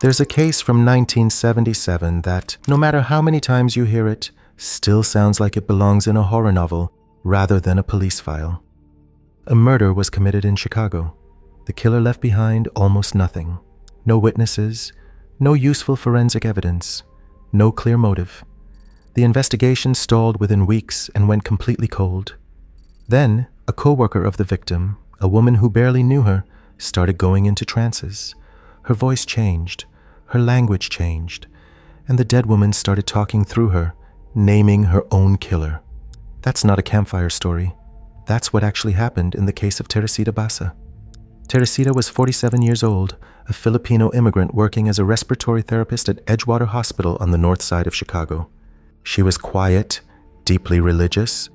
There's a case from 1977 that, no matter how many times you hear it, still sounds like it belongs in a horror novel rather than a police file. A murder was committed in Chicago. The killer left behind almost nothing. No witnesses, no useful forensic evidence, no clear motive. The investigation stalled within weeks and went completely cold. Then, a co-worker of the victim, a woman who barely knew her, started going into trances. Her voice changed, her language changed, and the dead woman started talking through her, naming her own killer. That's not a campfire story. That's what actually happened in the case of Teresita Basa. Teresita was 47 years old, a Filipino immigrant working as a respiratory therapist at Edgewater Hospital on the north side of Chicago. She was quiet, deeply religious,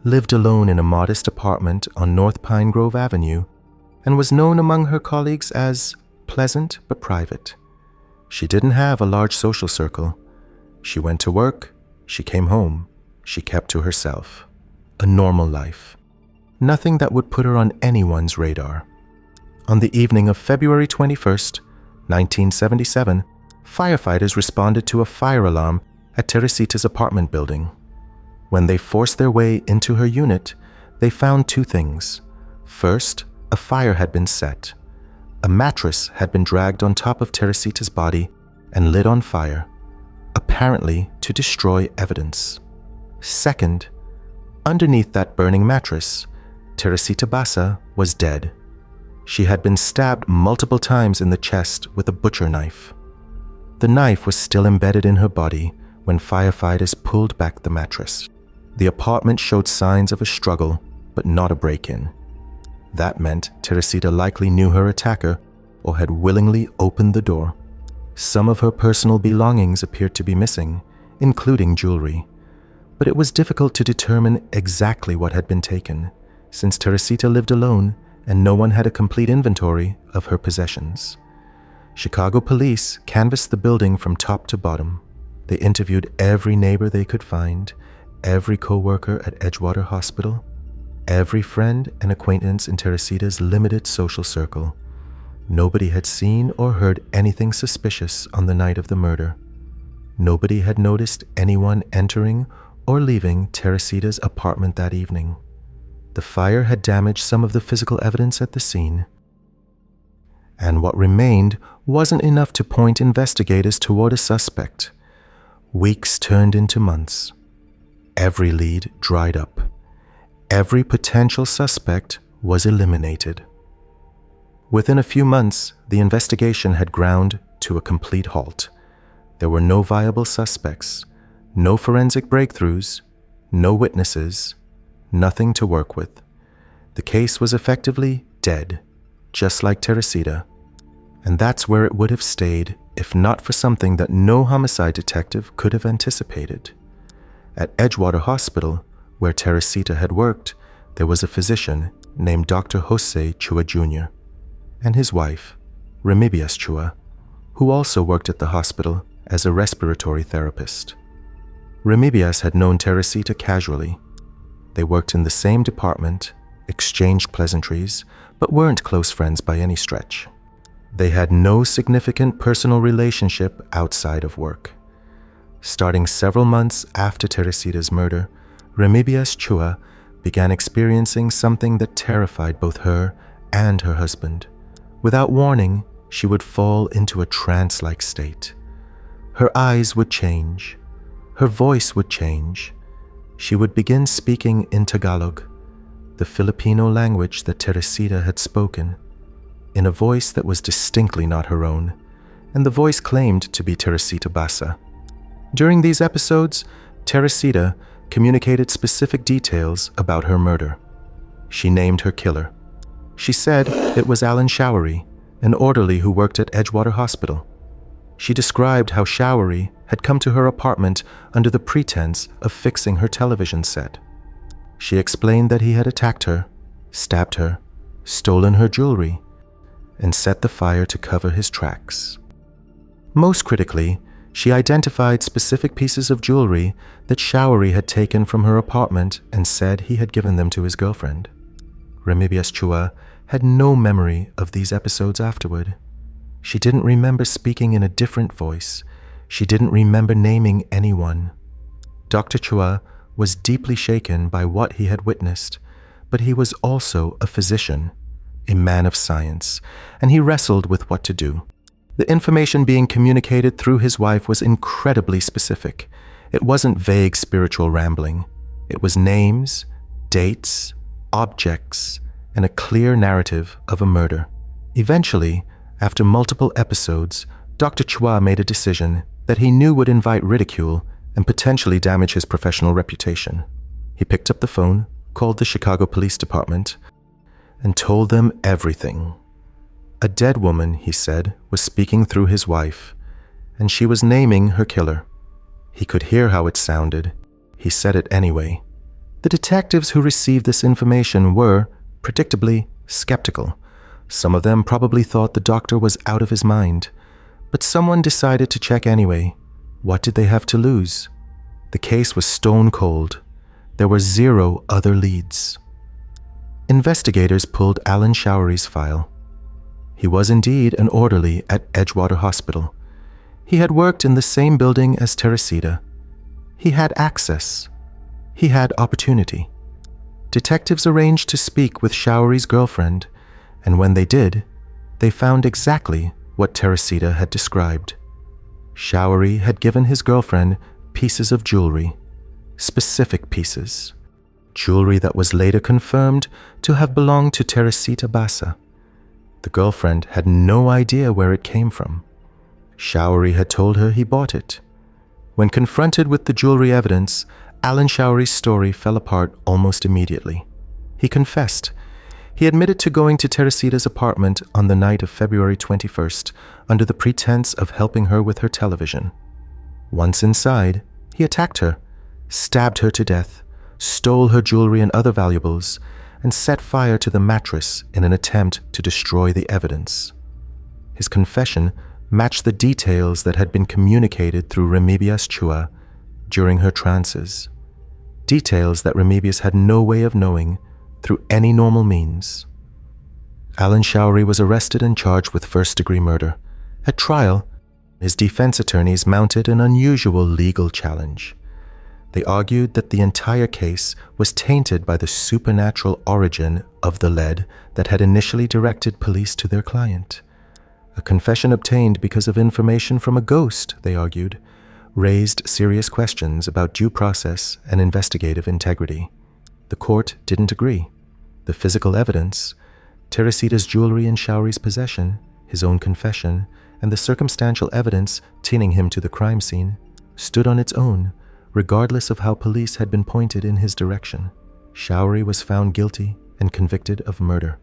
lived alone in a modest apartment on North Pine Grove Avenue, and was known among her colleagues as pleasant but private. She didn't have a large social circle. She went to work, she came home, she kept to herself. A normal life. Nothing that would put her on anyone's radar. On the evening of February 21st, 1977, firefighters responded to a fire alarm at Teresita's apartment building. When they forced their way into her unit, they found two things. First, a fire had been set. A mattress had been dragged on top of Teresita's body and lit on fire, apparently to destroy evidence. Second, underneath that burning mattress, Teresita Basa was dead. She had been stabbed multiple times in the chest with a butcher knife. The knife was still embedded in her body when firefighters pulled back the mattress. The apartment showed signs of a struggle, but not a break-in. That meant Teresita likely knew her attacker or had willingly opened the door. Some of her personal belongings appeared to be missing, including jewelry. But it was difficult to determine exactly what had been taken, since Teresita lived alone and no one had a complete inventory of her possessions. Chicago police canvassed the building from top to bottom. They interviewed every neighbor they could find, every co-worker at Edgewater Hospital, every friend and acquaintance in Teresita's limited social circle. Nobody had seen or heard anything suspicious on the night of the murder. Nobody had noticed anyone entering or leaving Teresita's apartment that evening. The fire had damaged some of the physical evidence at the scene, and what remained wasn't enough to point investigators toward a suspect. Weeks turned into months. Every lead dried up. Every potential suspect was eliminated. Within a few months, the investigation had ground to a complete halt. There were no viable suspects, no forensic breakthroughs, no witnesses, nothing to work with. The case was effectively dead, just like Teresita. And that's where it would have stayed if not for something that no homicide detective could have anticipated. At Edgewater Hospital, where Teresita had worked, there was a physician named Dr. Jose Chua Jr. and his wife, Remibias Chua, who also worked at the hospital as a respiratory therapist. Remibias had known Teresita casually. They worked in the same department, exchanged pleasantries, but weren't close friends by any stretch. They had no significant personal relationship outside of work. Starting several months after Teresita's murder, Remibias Chua began experiencing something that terrified both her and her husband. Without warning, she would fall into a trance-like state. Her eyes would change. Her voice would change. She would begin speaking in Tagalog, the Filipino language that Teresita had spoken, in a voice that was distinctly not her own, and the voice claimed to be Teresita Basa. During these episodes, Teresita communicated specific details about her murder. She named her killer. She said it was Alan Showery, an orderly who worked at Edgewater Hospital. She described how Showery had come to her apartment under the pretense of fixing her television set. She explained that he had attacked her, stabbed her, stolen her jewelry, and set the fire to cover his tracks. Most critically, she identified specific pieces of jewelry that Showery had taken from her apartment and said he had given them to his girlfriend. Remibias Chua had no memory of these episodes afterward. She didn't remember speaking in a different voice. She didn't remember naming anyone. Dr. Chua was deeply shaken by what he had witnessed, but he was also a physician, a man of science, and he wrestled with what to do. The information being communicated through his wife was incredibly specific. It wasn't vague spiritual rambling. It was names, dates, objects, and a clear narrative of a murder. Eventually, after multiple episodes, Dr. Chua made a decision that he knew would invite ridicule and potentially damage his professional reputation. He picked up the phone, called the Chicago Police Department, and told them everything. A dead woman, he said, was speaking through his wife, and she was naming her killer. He could hear how it sounded. He said it anyway. The detectives who received this information were, predictably, skeptical. Some of them probably thought the doctor was out of his mind. But someone decided to check anyway. What did they have to lose? The case was stone cold. There were 0 other leads. Investigators pulled Alan Showery's file. He was indeed an orderly at Edgewater Hospital. He had worked in the same building as Teresita. He had access. He had opportunity. Detectives arranged to speak with Showery's girlfriend, and when they did, they found exactly what Teresita had described. Showery had given his girlfriend pieces of jewelry, specific pieces. Jewelry that was later confirmed to have belonged to Teresita Basa. The girlfriend had no idea where it came from. Showery had told her he bought it. When confronted with the jewelry evidence, Alan Showery's story fell apart almost immediately. He confessed. He admitted to going to Teresita's apartment on the night of February 21st under the pretense of helping her with her television. Once inside, he attacked her, stabbed her to death, stole her jewelry and other valuables, and set fire to the mattress in an attempt to destroy the evidence. His confession matched the details that had been communicated through Remedios Chua during her trances. Details that Remedios had no way of knowing through any normal means. Alan Showery was arrested and charged with first-degree murder. At trial, his defense attorneys mounted an unusual legal challenge. They argued that the entire case was tainted by the supernatural origin of the lead that had initially directed police to their client. A confession obtained because of information from a ghost, they argued, raised serious questions about due process and investigative integrity. The court didn't agree. The physical evidence, Teresita's jewelry in Showery's possession, his own confession, and the circumstantial evidence tinning him to the crime scene, stood on its own, regardless of how police had been pointed in his direction. Showery was found guilty and convicted of murder.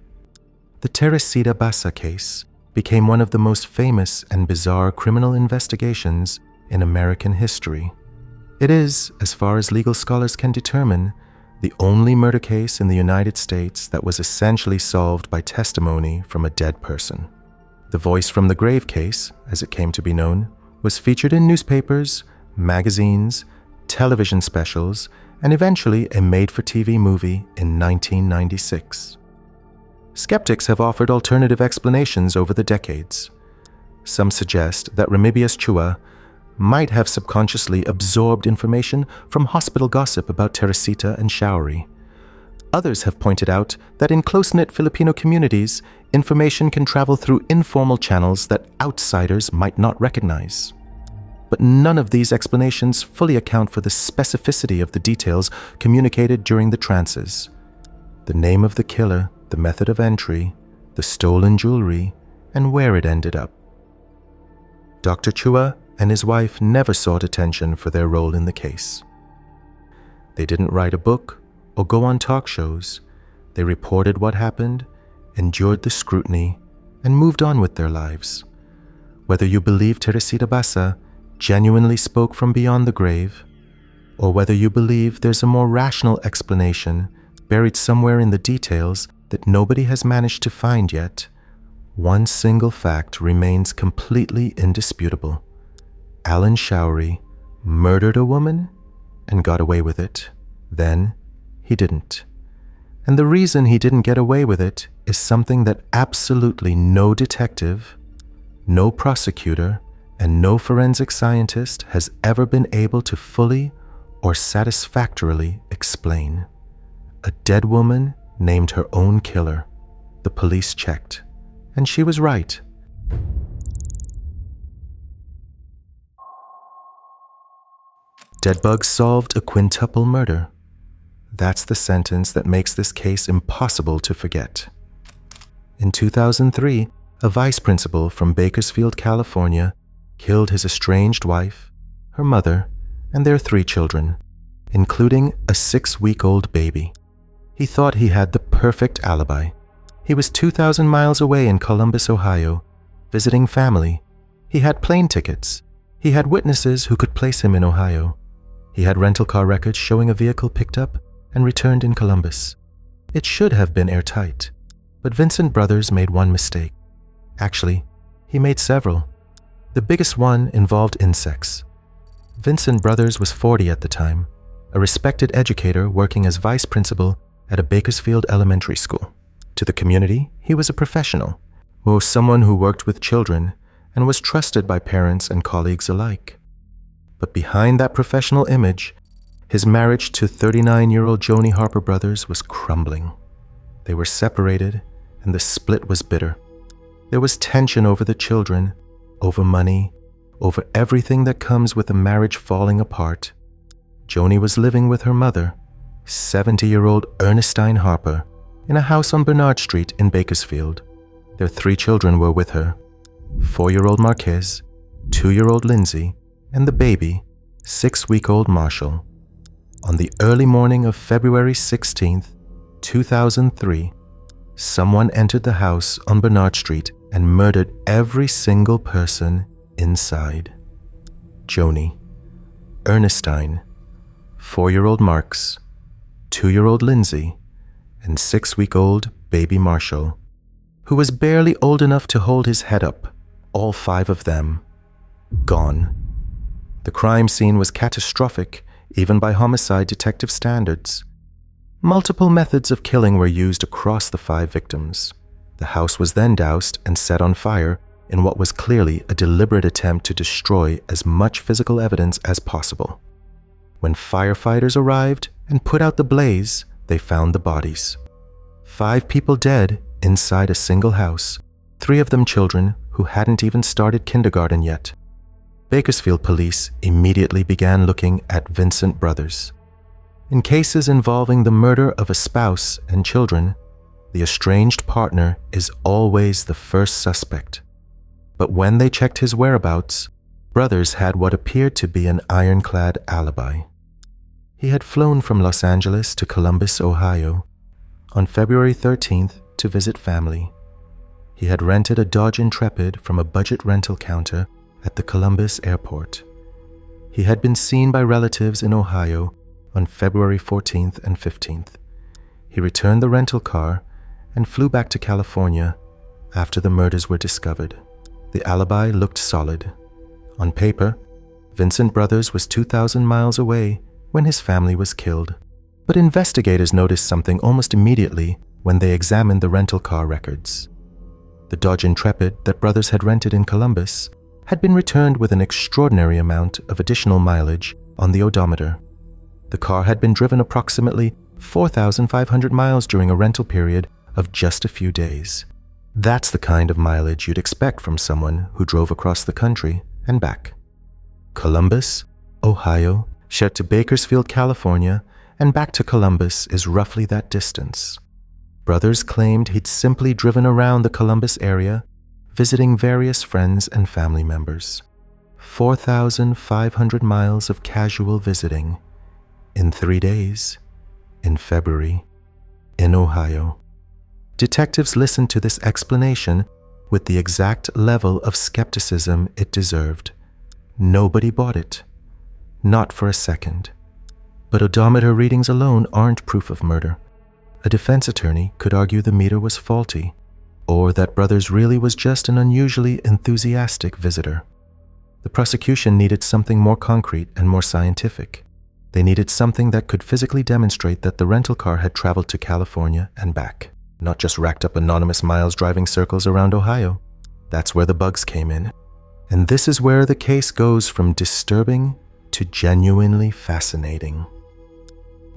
The Teresita Basa case became one of the most famous and bizarre criminal investigations in American history. It is, as far as legal scholars can determine, the only murder case in the United States that was essentially solved by testimony from a dead person. The Voice from the Grave case, as it came to be known, was featured in newspapers, magazines, television specials, and eventually a made-for-TV movie in 1996. Skeptics have offered alternative explanations over the decades. Some suggest that Remedios Chua might have subconsciously absorbed information from hospital gossip about Teresita and Showery. Others have pointed out that in close-knit Filipino communities, information can travel through informal channels that outsiders might not recognize. But none of these explanations fully account for the specificity of the details communicated during the trances. The name of the killer, the method of entry, the stolen jewelry, and where it ended up. Dr. Chua and his wife never sought attention for their role in the case. They didn't write a book or go on talk shows. They reported what happened, endured the scrutiny, and moved on with their lives. Whether you believe Teresita Basa genuinely spoke from beyond the grave, or whether you believe there's a more rational explanation buried somewhere in the details that nobody has managed to find yet, one single fact remains completely indisputable. Alan Showery murdered a woman and got away with it. Then he didn't. And the reason he didn't get away with it is something that absolutely no detective, no prosecutor and no forensic scientist has ever been able to fully or satisfactorily explain. A dead woman named her own killer. The police checked, and she was right. Deadbug solved a quintuple murder. That's the sentence that makes this case impossible to forget. In 2003, a vice principal from Bakersfield, California, killed his estranged wife, her mother, and their 3 children, including a 6-week-old baby. He thought he had the perfect alibi. He was 2,000 miles away in Columbus, Ohio, visiting family. He had plane tickets. He had witnesses who could place him in Ohio. He had rental car records showing a vehicle picked up and returned in Columbus. It should have been airtight, but Vincent Brothers made one mistake. Actually, he made several. The biggest one involved insects. Vincent Brothers was 40 at the time, a respected educator working as vice principal at a Bakersfield elementary school. To the community, he was a professional, or someone who worked with children and was trusted by parents and colleagues alike. But behind that professional image, his marriage to 39-year-old Joni Harper Brothers was crumbling. They were separated, and the split was bitter. There was tension over the children, over money, over everything that comes with a marriage falling apart. Joni was living with her mother, 70-year-old Ernestine Harper, in a house on Bernard Street in Bakersfield. Their 3 children were with her, 4-year-old Marquez, 2-year-old Lindsay, and the baby, 6-week-old Marshall. On the early morning of February 16, 2003, someone entered the house on Bernard Street and murdered every single person inside. Joni, Ernestine, 4-year-old Marks, 2-year-old Lindsay, and 6-week-old baby Marshall, who was barely old enough to hold his head up, all 5 of them, gone. The crime scene was catastrophic, even by homicide detective standards. Multiple methods of killing were used across the 5 victims. The house was then doused and set on fire in what was clearly a deliberate attempt to destroy as much physical evidence as possible. When firefighters arrived and put out the blaze, they found the bodies. 5 people dead inside a single house, 3 of them children who hadn't even started kindergarten yet. Bakersfield police immediately began looking at Vincent Brothers. In cases involving the murder of a spouse and children, the estranged partner is always the first suspect. But when they checked his whereabouts, Brothers had what appeared to be an ironclad alibi. He had flown from Los Angeles to Columbus, Ohio, on February 13th to visit family. He had rented a Dodge Intrepid from a budget rental counter at the Columbus airport. He had been seen by relatives in Ohio on February 14th and 15th. He returned the rental car and flew back to California after the murders were discovered. The alibi looked solid. On paper, Vincent Brothers was 2,000 miles away when his family was killed. But investigators noticed something almost immediately when they examined the rental car records. The Dodge Intrepid that Brothers had rented in Columbus had been returned with an extraordinary amount of additional mileage on the odometer. The car had been driven approximately 4,500 miles during a rental period of just a few days. That's the kind of mileage you'd expect from someone who drove across the country and back. Columbus, Ohio, shared to Bakersfield, California, and back to Columbus is roughly that distance. Brothers claimed he'd simply driven around the Columbus area, visiting various friends and family members. 4,500 miles of casual visiting in 3 days, in February, in Ohio. Detectives listened to this explanation with the exact level of skepticism it deserved. Nobody bought it. Not for a second. But odometer readings alone aren't proof of murder. A defense attorney could argue the meter was faulty, or that Brothers really was just an unusually enthusiastic visitor. The prosecution needed something more concrete and more scientific. They needed something that could physically demonstrate that the rental car had traveled to California and back, not just racked up anonymous miles driving circles around Ohio. That's where the bugs came in. And this is where the case goes from disturbing to genuinely fascinating.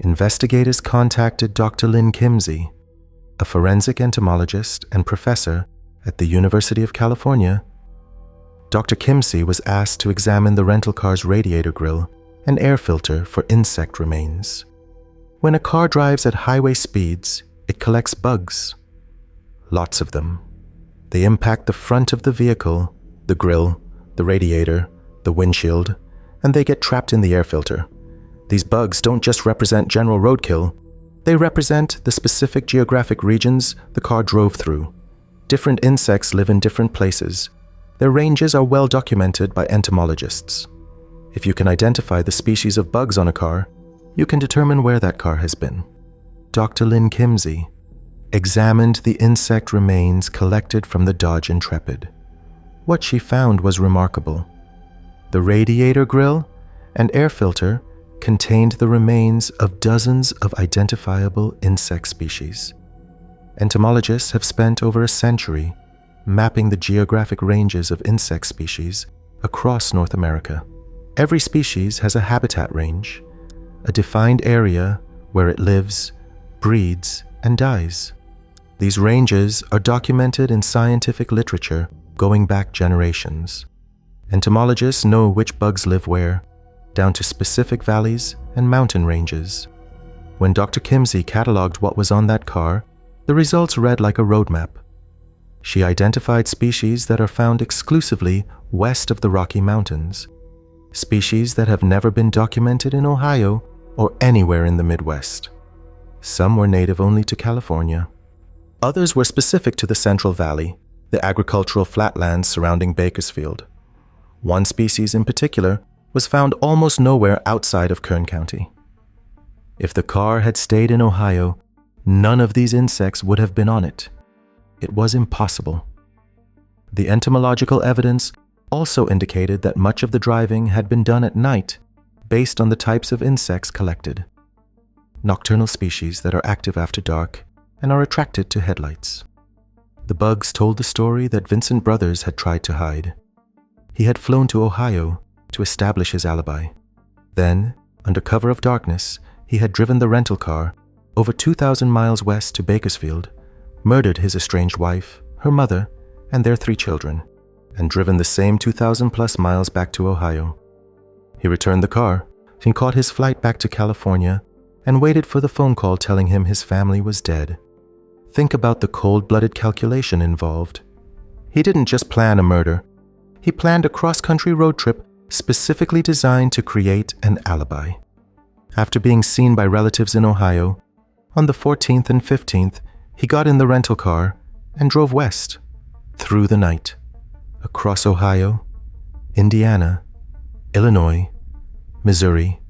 Investigators contacted Dr. Lynn Kimsey, a forensic entomologist and professor at the University of California. Dr. Kimsey was asked to examine the rental car's radiator grill and air filter for insect remains. When a car drives at highway speeds, it collects bugs. Lots of them. They impact the front of the vehicle, the grill, the radiator, the windshield, and they get trapped in the air filter. These bugs don't just represent general roadkill, they represent the specific geographic regions the car drove through. Different insects live in different places. Their ranges are well documented by entomologists. If you can identify the species of bugs on a car, you can determine where that car has been. Dr. Lynn Kimsey examined the insect remains collected from the Dodge Intrepid. What she found was remarkable. The radiator grill and air filter contained the remains of dozens of identifiable insect species. Entomologists have spent over a century mapping the geographic ranges of insect species across North America. Every species has a habitat range, a defined area where it lives, breeds, and dies. These ranges are documented in scientific literature going back generations. Entomologists know which bugs live where, down to specific valleys and mountain ranges. When Dr. Kimsey cataloged what was on that car, the results read like a roadmap. She identified species that are found exclusively west of the Rocky Mountains, species that have never been documented in Ohio or anywhere in the Midwest. Some were native only to California. Others were specific to the Central Valley, the agricultural flatlands surrounding Bakersfield. One species in particular was found almost nowhere outside of Kern County. If the car had stayed in Ohio, none of these insects would have been on it. It was impossible. The entomological evidence also indicated that much of the driving had been done at night based on the types of insects collected. Nocturnal species that are active after dark and are attracted to headlights. The bugs told the story that Vincent Brothers had tried to hide. He had flown to Ohio to establish his alibi. Then, under cover of darkness, he had driven the rental car over 2,000 miles west to Bakersfield, murdered his estranged wife, her mother, and their 3 children, and driven the same 2,000 plus miles back to Ohio. He returned the car and caught his flight back to California and waited for the phone call telling him his family was dead. Think about the cold-blooded calculation involved. He didn't just plan a murder. He planned a cross-country road trip specifically designed to create an alibi. After being seen by relatives in Ohio, on the 14th and 15th, he got in the rental car and drove west, through the night, across Ohio, Indiana, Illinois, Missouri,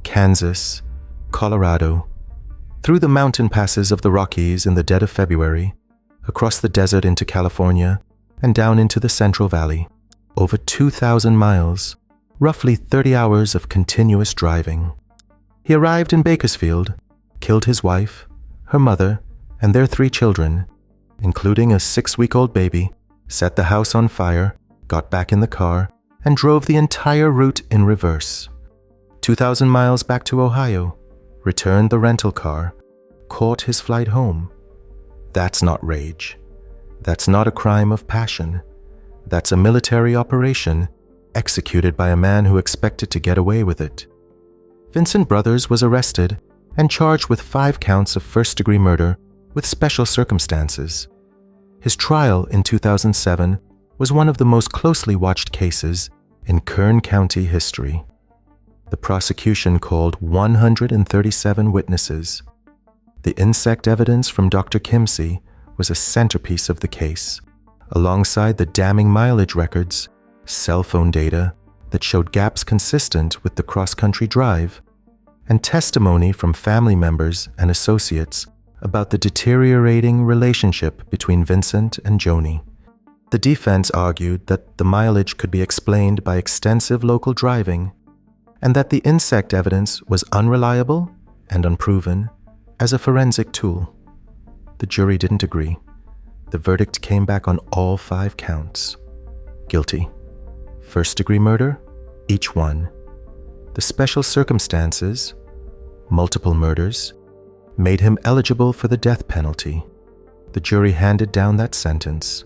Kansas, Colorado, through the mountain passes of the Rockies in the dead of February, across the desert into California, and down into the Central Valley, over 2,000 miles, roughly 30 hours of continuous driving. He arrived in Bakersfield, killed his wife, her mother, and their 3 children, including a 6-week-old baby, set the house on fire, got back in the car, and drove the entire route in reverse. 2,000 miles back to Ohio, returned the rental car, caught his flight home. That's not rage. That's not a crime of passion. That's a military operation executed by a man who expected to get away with it. Vincent Brothers was arrested and charged with 5 counts of first-degree murder with special circumstances. His trial in 2007 was one of the most closely watched cases in Kern County history. The prosecution called 137 witnesses. The insect evidence from Dr. Kimsey was a centerpiece of the case, alongside the damning mileage records, cell phone data that showed gaps consistent with the cross-country drive, and testimony from family members and associates about the deteriorating relationship between Vincent and Joni. The defense argued that the mileage could be explained by extensive local driving and that the insect evidence was unreliable and unproven as a forensic tool. The jury didn't agree. The verdict came back on all 5 counts. Guilty. First-degree murder, each one. The special circumstances, multiple murders, made him eligible for the death penalty. The jury handed down that sentence.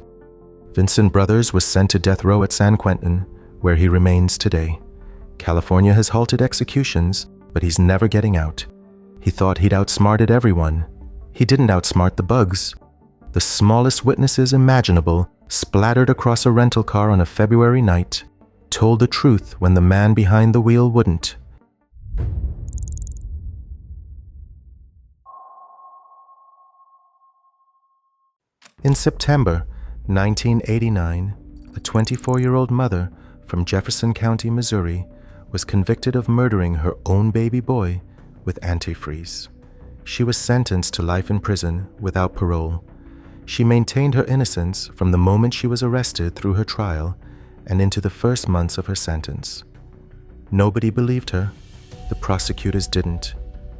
Vincent Brothers was sent to death row at San Quentin, where he remains today. California has halted executions, but he's never getting out. He thought he'd outsmarted everyone. He didn't outsmart the bugs. The smallest witnesses imaginable, splattered across a rental car on a February night, told the truth when the man behind the wheel wouldn't. In September 1989, a 24-year-old mother from Jefferson County, Missouri, was convicted of murdering her own baby boy with antifreeze. She was sentenced to life in prison without parole. She maintained her innocence from the moment she was arrested through her trial and into the first months of her sentence. Nobody believed her. The prosecutors didn't.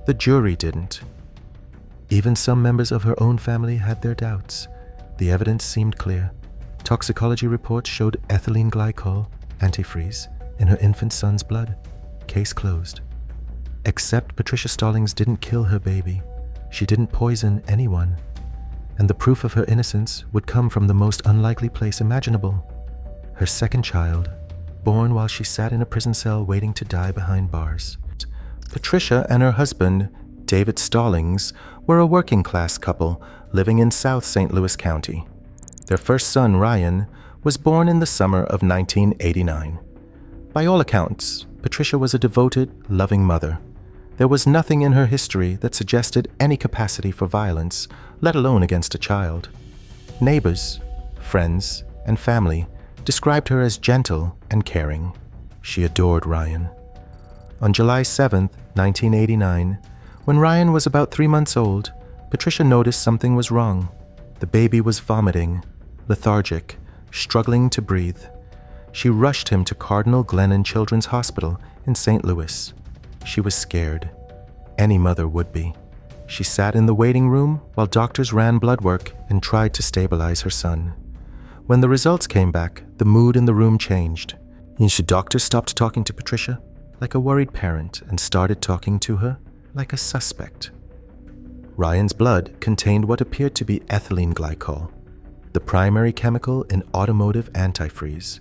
The jury didn't. Even some members of her own family had their doubts. The evidence seemed clear. Toxicology reports showed ethylene glycol, antifreeze, in her infant son's blood. Case closed. Except Patricia Stallings didn't kill her baby. She didn't poison anyone. And the proof of her innocence would come from the most unlikely place imaginable. Her second child, born while she sat in a prison cell waiting to die behind bars. Patricia and her husband, David Stallings, were a working-class couple living in South St. Louis County. Their first son, Ryan, was born in the summer of 1989. By all accounts, Patricia was a devoted, loving mother. There was nothing in her history that suggested any capacity for violence, let alone against a child. Neighbors, friends, and family described her as gentle and caring. She adored Ryan. On July 7, 1989, when Ryan was about 3 months old, Patricia noticed something was wrong. The baby was vomiting, lethargic, struggling to breathe. She rushed him to Cardinal Glennon Children's Hospital in St. Louis. She was scared. Any mother would be. She sat in the waiting room while doctors ran blood work and tried to stabilize her son. When the results came back, the mood in the room changed. The doctor stopped talking to Patricia like a worried parent and started talking to her like a suspect. Ryan's blood contained what appeared to be ethylene glycol, the primary chemical in automotive antifreeze.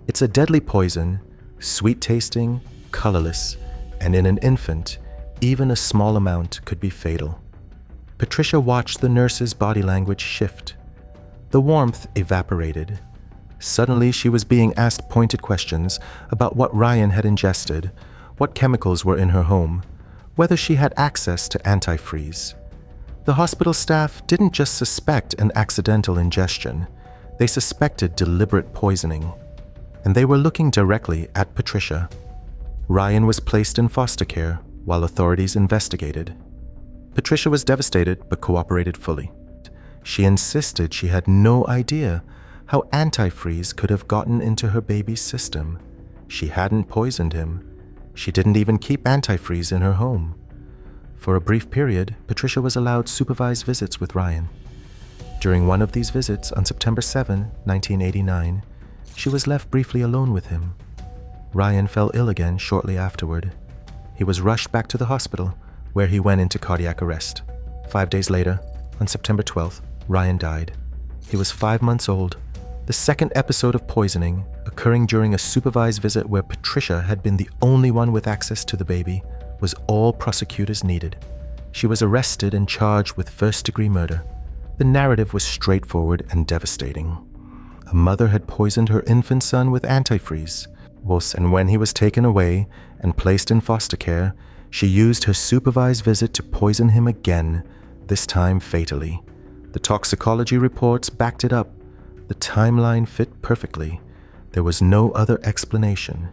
It's a deadly poison, sweet-tasting, colorless, and in an infant, even a small amount could be fatal. Patricia watched the nurse's body language shift. The warmth evaporated. Suddenly, she was being asked pointed questions about what Ryan had ingested, what chemicals were in her home, whether she had access to antifreeze. The hospital staff didn't just suspect an accidental ingestion. They suspected deliberate poisoning. And they were looking directly at Patricia. Ryan was placed in foster care while authorities investigated. Patricia was devastated but cooperated fully. She insisted she had no idea how antifreeze could have gotten into her baby's system. She hadn't poisoned him. She didn't even keep antifreeze in her home. For a brief period, Patricia was allowed supervised visits with Ryan. During one of these visits on September 7, 1989, she was left briefly alone with him. Ryan fell ill again shortly afterward. He was rushed back to the hospital, where he went into cardiac arrest. 5 days later, on September 12th, Ryan died. He was 5 months old. The second episode of poisoning, occurring during a supervised visit where Patricia had been the only one with access to the baby, was all prosecutors needed. She was arrested and charged with first-degree murder. The narrative was straightforward and devastating. A mother had poisoned her infant son with antifreeze, and when he was taken away and placed in foster care, she used her supervised visit to poison him again, this time fatally. The toxicology reports backed it up. The timeline fit perfectly. There was no other explanation.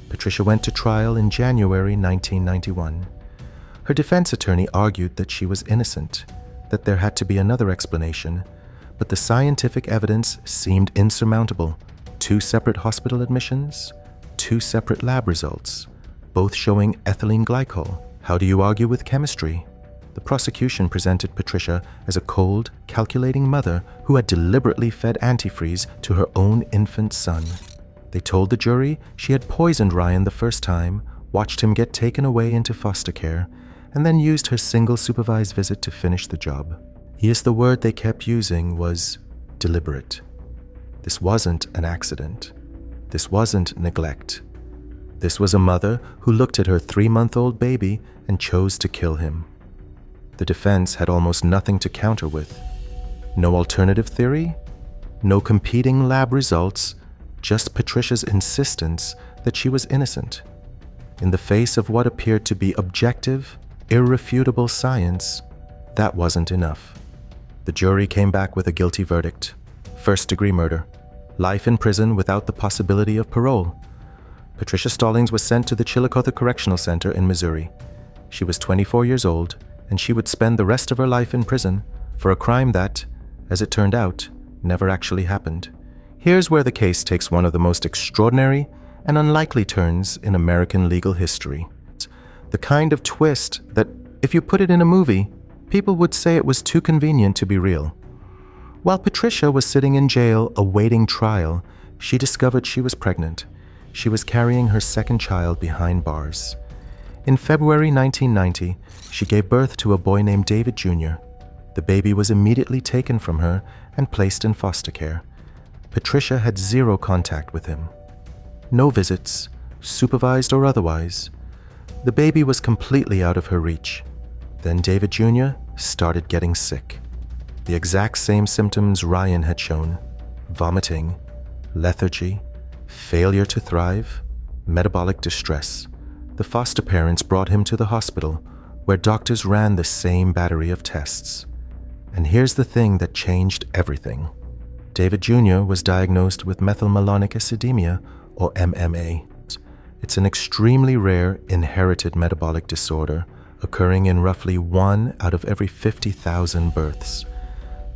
Patricia went to trial in January 1991. Her defense attorney argued that she was innocent, that there had to be another explanation, but the scientific evidence seemed insurmountable. 2 separate hospital admissions, 2 separate lab results, both showing ethylene glycol. How do you argue with chemistry? The prosecution presented Patricia as a cold, calculating mother who had deliberately fed antifreeze to her own infant son. They told the jury she had poisoned Ryan the first time, watched him get taken away into foster care, and then used her single supervised visit to finish the job. Yes, the word they kept using was deliberate. This wasn't an accident. This wasn't neglect. This was a mother who looked at her 3-month-old baby and chose to kill him. The defense had almost nothing to counter with. No alternative theory, no competing lab results, just Patricia's insistence that she was innocent. In the face of what appeared to be objective, irrefutable science, that wasn't enough. The jury came back with a guilty verdict. First-degree murder. Life in prison without the possibility of parole. Patricia Stallings was sent to the Chillicothe Correctional Center in Missouri. She was 24 years old, and she would spend the rest of her life in prison for a crime that, as it turned out, never actually happened. Here's where the case takes one of the most extraordinary and unlikely turns in American legal history. The kind of twist that, if you put it in a movie, people would say it was too convenient to be real. While Patricia was sitting in jail awaiting trial, she discovered she was pregnant. She was carrying her second child behind bars. In February 1990, she gave birth to a boy named David Jr. The baby was immediately taken from her and placed in foster care. Patricia had zero contact with him. No visits, supervised or otherwise. The baby was completely out of her reach. Then David Jr. started getting sick. The exact same symptoms Ryan had shown: vomiting, lethargy, failure to thrive, metabolic distress. The foster parents brought him to the hospital, where doctors ran the same battery of tests. And here's the thing that changed everything. David Jr. was diagnosed with methylmalonic acidemia, or MMA. It's an extremely rare inherited metabolic disorder occurring in roughly 1 out of every 50,000 births.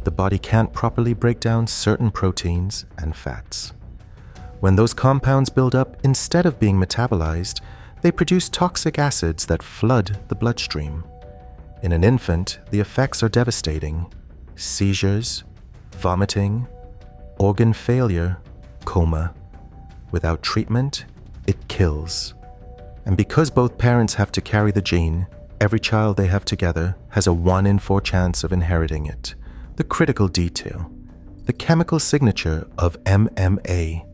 The body can't properly break down certain proteins and fats. When those compounds build up, instead of being metabolized, they produce toxic acids that flood the bloodstream. In an infant, the effects are devastating: seizures, vomiting, organ failure, coma. Without treatment, it kills. And because both parents have to carry the gene, every child they have together has a 1 in 4 chance of inheriting it. The critical detail: the chemical signature of MMA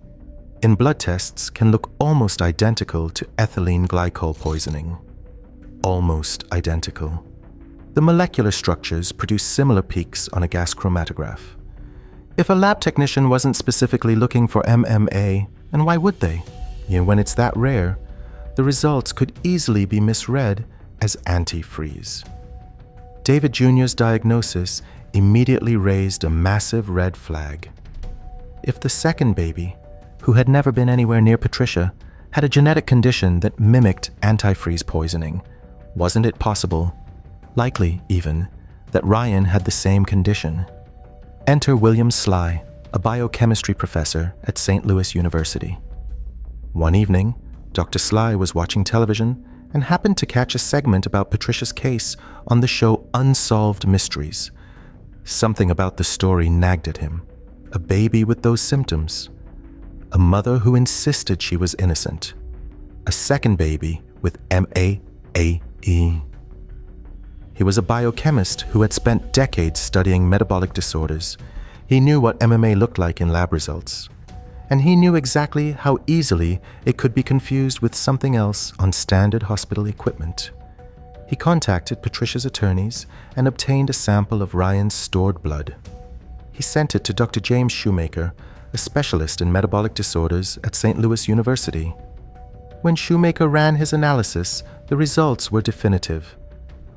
in blood tests can look almost identical to ethylene glycol poisoning. Almost identical. The molecular structures produce similar peaks on a gas chromatograph. If a lab technician wasn't specifically looking for MMA, and why would they? When it's that rare, the results could easily be misread as antifreeze. David Jr.'s diagnosis immediately raised a massive red flag. If the second baby, who had never been anywhere near Patricia, had a genetic condition that mimicked antifreeze poisoning, wasn't it possible, likely even, that Ryan had the same condition? Enter William Sly, a biochemistry professor at St. Louis University. One evening, Dr. Sly was watching television and happened to catch a segment about Patricia's case on the show Unsolved Mysteries. Something about the story nagged at him. A baby with those symptoms. A mother who insisted she was innocent. A second baby with MAAE. He was a biochemist who had spent decades studying metabolic disorders. He knew what MMA looked like in lab results. And he knew exactly how easily it could be confused with something else on standard hospital equipment. He contacted Patricia's attorneys and obtained a sample of Ryan's stored blood. He sent it to Dr. James Shoemaker, a specialist in metabolic disorders at St. Louis University. When Shoemaker ran his analysis, the results were definitive.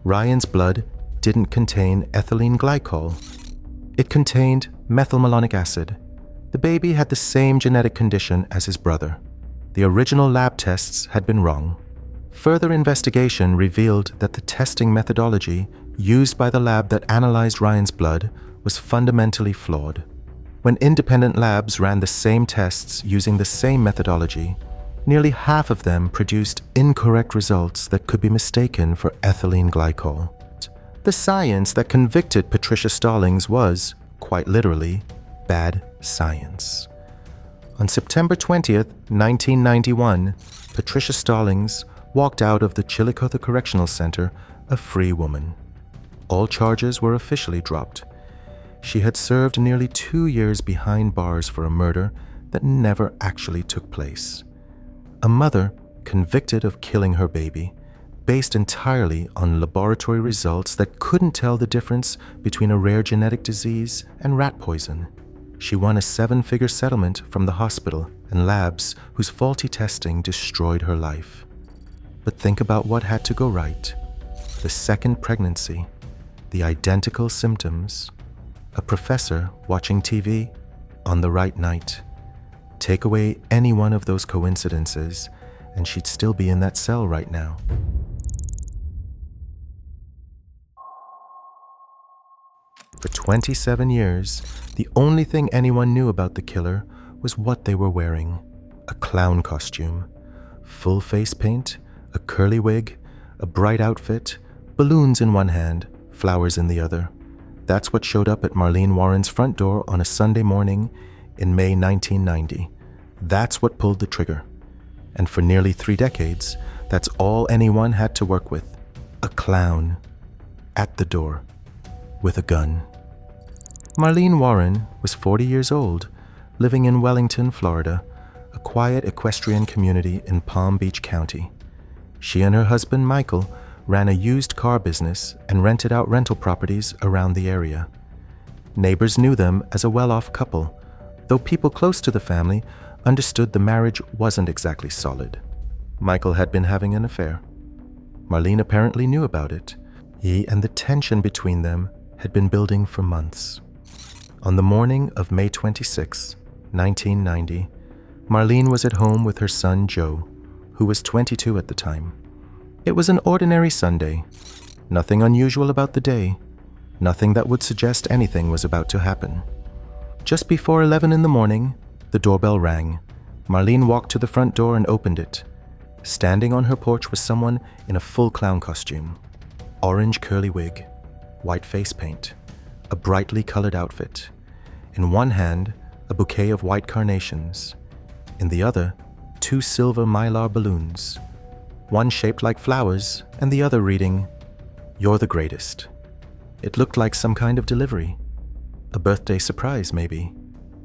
Ryan's blood didn't contain ethylene glycol. It contained methylmalonic acid. The baby had the same genetic condition as his brother. The original lab tests had been wrong. Further investigation revealed that the testing methodology used by the lab that analyzed Ryan's blood was fundamentally flawed. When independent labs ran the same tests using the same methodology, nearly half of them produced incorrect results that could be mistaken for ethylene glycol. The science that convicted Patricia Stallings was, quite literally, bad science. On September 20th, 1991, Patricia Stallings walked out of the Chillicothe Correctional Center a free woman. All charges were officially dropped. She had served nearly 2 years behind bars for a murder that never actually took place. A mother convicted of killing her baby, based entirely on laboratory results that couldn't tell the difference between a rare genetic disease and rat poison. She won a 7-figure settlement from the hospital and labs whose faulty testing destroyed her life. But think about what had to go right. The second pregnancy, the identical symptoms, a professor watching TV on the right night. Take away any one of those coincidences, and she'd still be in that cell right now. For 27 years, the only thing anyone knew about the killer was what they were wearing: a clown costume, full face paint, a curly wig, a bright outfit, balloons in one hand, flowers in the other. That's what showed up at Marlene Warren's front door on a Sunday morning in May 1990. That's what pulled the trigger. And for nearly 3 decades, that's all anyone had to work with: a clown at the door with a gun. Marlene Warren was 40 years old, living in Wellington, Florida, a quiet equestrian community in Palm Beach County. She and her husband, Michael, ran a used car business and rented out rental properties around the area. Neighbors knew them as a well-off couple, though people close to the family understood the marriage wasn't exactly solid. Michael had been having an affair. Marlene apparently knew about it. He and the tension between them had been building for months. On the morning of May 26, 1990, Marlene was at home with her son Joe, who was 22 at the time. It was an ordinary Sunday. Nothing unusual about the day. Nothing that would suggest anything was about to happen. Just before 11 in the morning, the doorbell rang. Marlene walked to the front door and opened it. Standing on her porch was someone in a full clown costume. Orange curly wig, white face paint, a brightly colored outfit. In one hand, a bouquet of white carnations. In the other, 2 silver mylar balloons. One shaped like flowers and the other reading, "You're the greatest." It looked like some kind of delivery. A birthday surprise, maybe.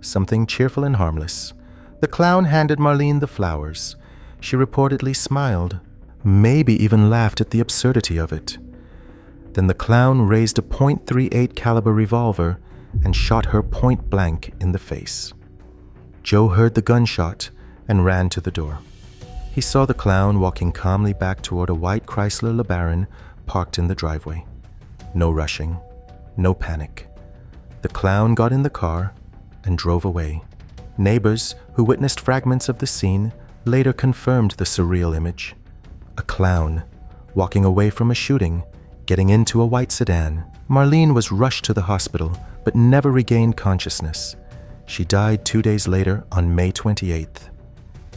Something cheerful and harmless. The clown handed Marlene the flowers. She reportedly smiled, maybe even laughed at the absurdity of it. Then the clown raised a .38 caliber revolver and shot her point blank in the face. Joe heard the gunshot and ran to the door. He saw the clown walking calmly back toward a white Chrysler LeBaron parked in the driveway. No rushing, no panic. The clown got in the car and drove away. Neighbors who witnessed fragments of the scene later confirmed the surreal image. A clown walking away from a shooting, getting into a white sedan. Marlene was rushed to the hospital but never regained consciousness. She died 2 days later on May 28th.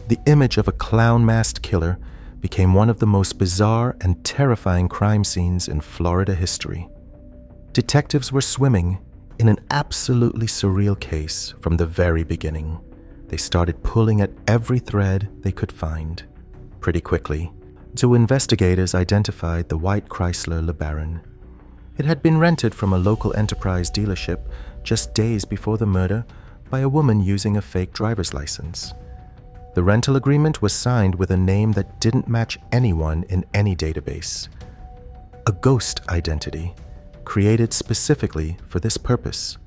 The image of a clown-masked killer became one of the most bizarre and terrifying crime scenes in Florida history. Detectives were swimming in an absolutely surreal case from the very beginning. They started pulling at every thread they could find. Pretty quickly, 2 investigators identified the white Chrysler LeBaron. It had been rented from a local Enterprise dealership just days before the murder by a woman using a fake driver's license. The rental agreement was signed with a name that didn't match anyone in any database. A ghost identity, created specifically for this purpose.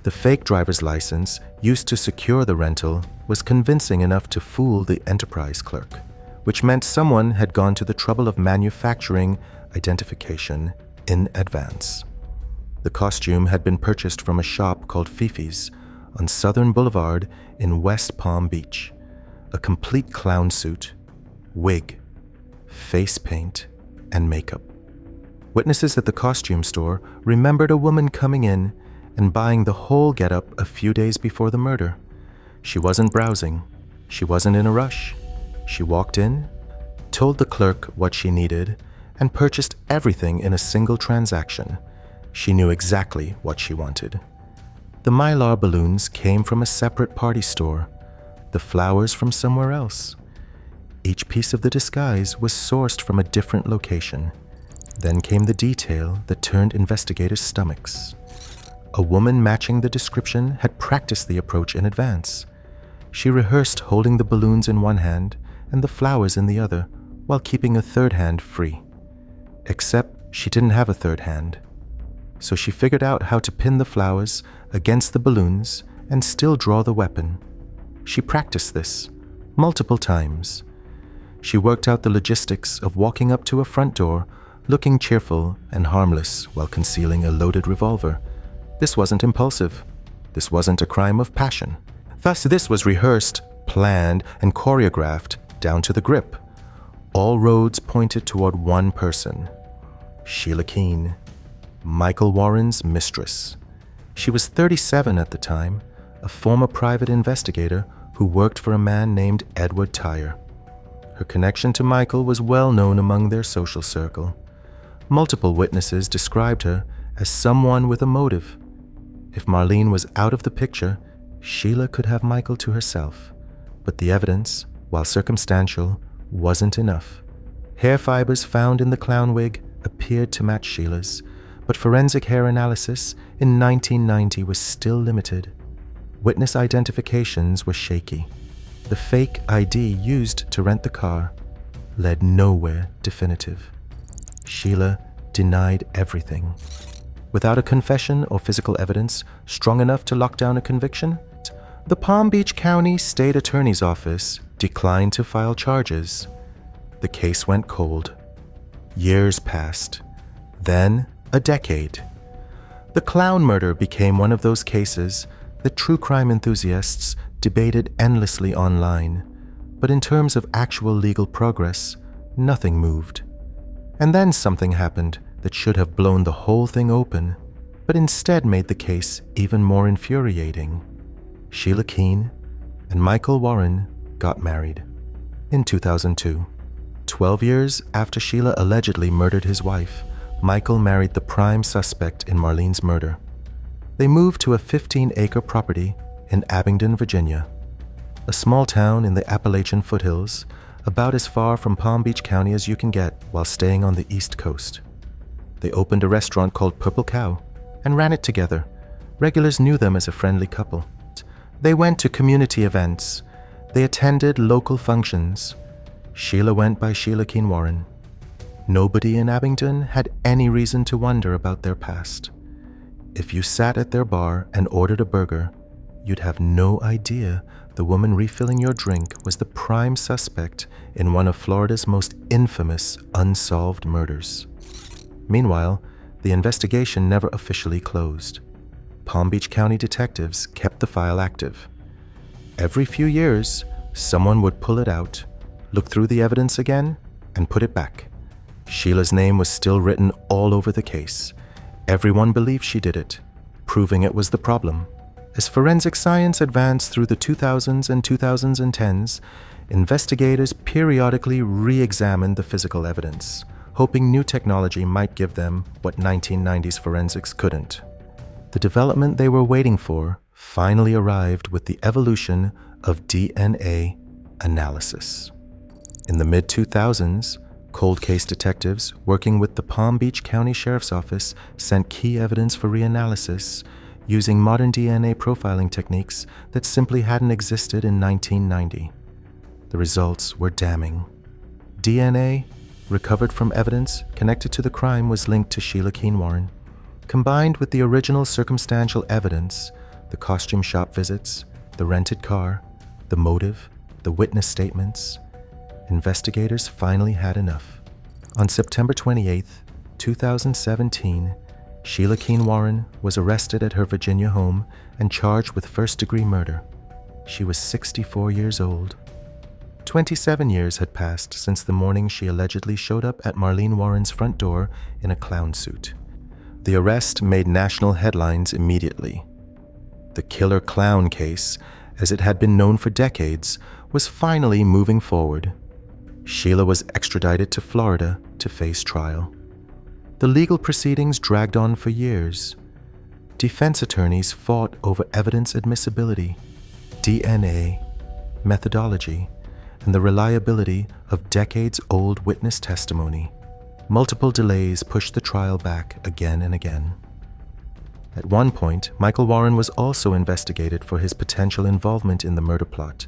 The fake driver's license used to secure the rental was convincing enough to fool the Enterprise clerk, which meant someone had gone to the trouble of manufacturing identification in advance. The costume had been purchased from a shop called Fifi's on Southern Boulevard in West Palm Beach. A complete clown suit, wig, face paint, and makeup. Witnesses at the costume store remembered a woman coming in and buying the whole getup a few days before the murder. She wasn't browsing. She wasn't in a rush. She walked in, told the clerk what she needed, and purchased everything in a single transaction. She knew exactly what she wanted. The Mylar balloons came from a separate party store, the flowers from somewhere else. Each piece of the disguise was sourced from a different location. Then came the detail that turned investigators' stomachs. A woman matching the description had practiced the approach in advance. She rehearsed holding the balloons in one hand and the flowers in the other, while keeping a third hand free. Except she didn't have a third hand. So she figured out how to pin the flowers against the balloons and still draw the weapon. She practiced this multiple times. She worked out the logistics of walking up to a front door, looking cheerful and harmless while concealing a loaded revolver. This wasn't impulsive. This wasn't a crime of passion. Thus, this was rehearsed, planned, and choreographed down to the grip. All roads pointed toward one person, Sheila Keene, Michael Warren's mistress. She was 37 at the time, a former private investigator who worked for a man named Edward Tyre. Her connection to Michael was well known among their social circle. Multiple witnesses described her as someone with a motive. If Marlene was out of the picture, Sheila could have Michael to herself. But the evidence, while circumstantial, wasn't enough. Hair fibers found in the clown wig appeared to match Sheila's, but forensic hair analysis in 1990 was still limited. Witness identifications were shaky. The fake ID used to rent the car led nowhere definitive. Sheila denied everything. Without a confession or physical evidence strong enough to lock down a conviction, the Palm Beach County State Attorney's Office declined to file charges. The case went cold. Years passed. Then a decade. The clown murder became one of those cases that true crime enthusiasts debated endlessly online, but in terms of actual legal progress, nothing moved. And then something happened that should have blown the whole thing open, but instead made the case even more infuriating. Sheila Keene and Michael Warren got married in 2002. 12 years after Sheila allegedly murdered his wife, Michael married the prime suspect in Marlene's murder. They moved to a 15-acre property in Abingdon, Virginia, a small town in the Appalachian foothills, about as far from Palm Beach County as you can get while staying on the East Coast. They opened a restaurant called Purple Cow and ran it together. Regulars knew them as a friendly couple. They went to community events. They attended local functions. Sheila went by Sheila Keene Warren. Nobody in Abingdon had any reason to wonder about their past. If you sat at their bar and ordered a burger, you'd have no idea the woman refilling your drink was the prime suspect in one of Florida's most infamous unsolved murders. Meanwhile, the investigation never officially closed. Palm Beach County detectives kept the file active. Every few years, someone would pull it out, look through the evidence again, and put it back. Sheila's name was still written all over the case. Everyone believed she did it, proving it was the problem. As forensic science advanced through the 2000s and 2010s, investigators periodically re-examined the physical evidence, hoping new technology might give them what 1990s forensics couldn't. The development they were waiting for finally arrived with the evolution of DNA analysis. In the mid-2000s, cold case detectives working with the Palm Beach County Sheriff's Office sent key evidence for reanalysis using modern DNA profiling techniques that simply hadn't existed in 1990. The results were damning. DNA recovered from evidence connected to the crime was linked to Sheila Keene Warren. Combined with the original circumstantial evidence, the costume shop visits, the rented car, the motive, the witness statements, investigators finally had enough. On September 28, 2017, Sheila Keene Warren was arrested at her Virginia home and charged with first-degree murder. She was 64 years old. 27 years had passed since the morning she allegedly showed up at Marlene Warren's front door in a clown suit. The arrest made national headlines immediately. The killer clown case, as it had been known for decades, was finally moving forward. Sheila was extradited to Florida to face trial. The legal proceedings dragged on for years. Defense attorneys fought over evidence admissibility, DNA, methodology, and the reliability of decades-old witness testimony. Multiple delays pushed the trial back again and again. At one point, Michael Warren was also investigated for his potential involvement in the murder plot,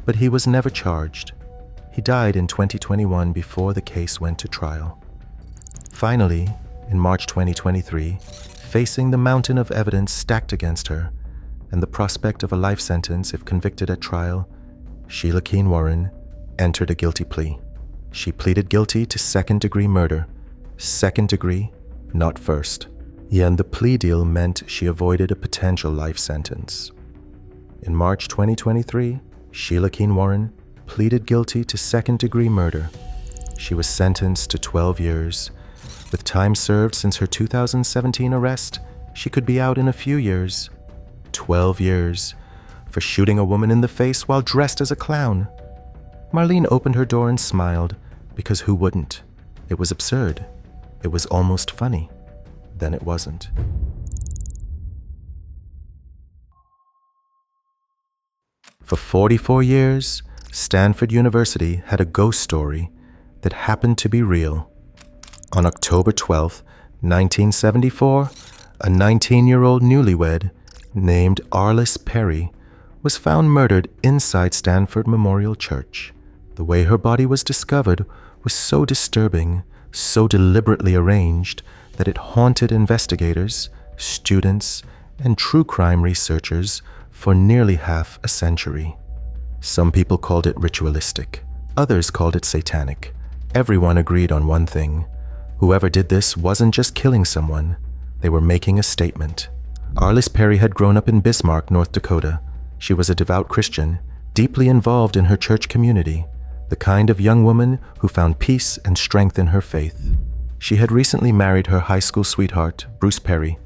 but he was never charged. He died in 2021 before the case went to trial. Finally, in March 2023, facing the mountain of evidence stacked against her and the prospect of a life sentence if convicted at trial, Sheila Keene Warren entered a guilty plea. She pleaded guilty to second-degree murder. Second degree, not first. And the plea deal meant she avoided a potential life sentence. In March 2023, Sheila Keene Warren pleaded guilty to second-degree murder. She was sentenced to 12 years. With time served since her 2017 arrest, she could be out in a few years. 12 years for shooting a woman in the face while dressed as a clown. Marlene opened her door and smiled, because who wouldn't? It was absurd. It was almost funny. Then it wasn't. For 44 years, Stanford University had a ghost story that happened to be real. On October 12, 1974, a 19-year-old newlywed named Arliss Perry was found murdered inside Stanford Memorial Church. The way her body was discovered was so disturbing, so deliberately arranged, that it haunted investigators, students, and true crime researchers for nearly half a century. Some people called it ritualistic. Others called it satanic. Everyone agreed on one thing. Whoever did this wasn't just killing someone. They were making a statement. Arliss Perry had grown up in Bismarck, North Dakota. She was a devout Christian, deeply involved in her church community, the kind of young woman who found peace and strength in her faith. She had recently married her high school sweetheart, Bruce Perry,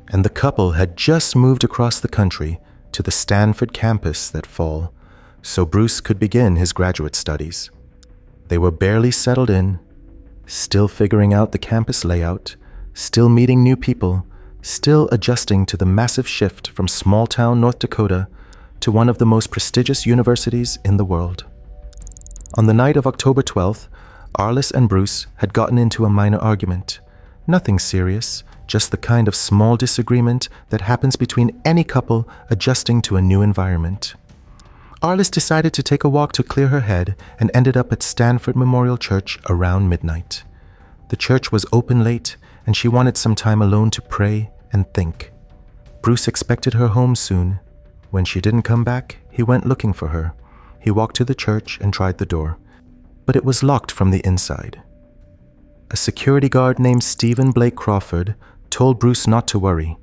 and the couple had just moved across the country to the Stanford campus that fall, so Bruce could begin his graduate studies. They were barely settled in, still figuring out the campus layout, still meeting new people, still adjusting to the massive shift from small-town North Dakota to one of the most prestigious universities in the world. On the night of October 12th, Arliss and Bruce had gotten into a minor argument. Nothing serious, just the kind of small disagreement that happens between any couple adjusting to a new environment. Arliss decided to take a walk to clear her head and ended up at Stanford Memorial Church around midnight. The church was open late, and she wanted some time alone to pray and think. Bruce expected her home soon. When she didn't come back, he went looking for her. He walked to the church and tried the door, but it was locked from the inside. A security guard named Stephen Blake Crawford told Bruce not to worry.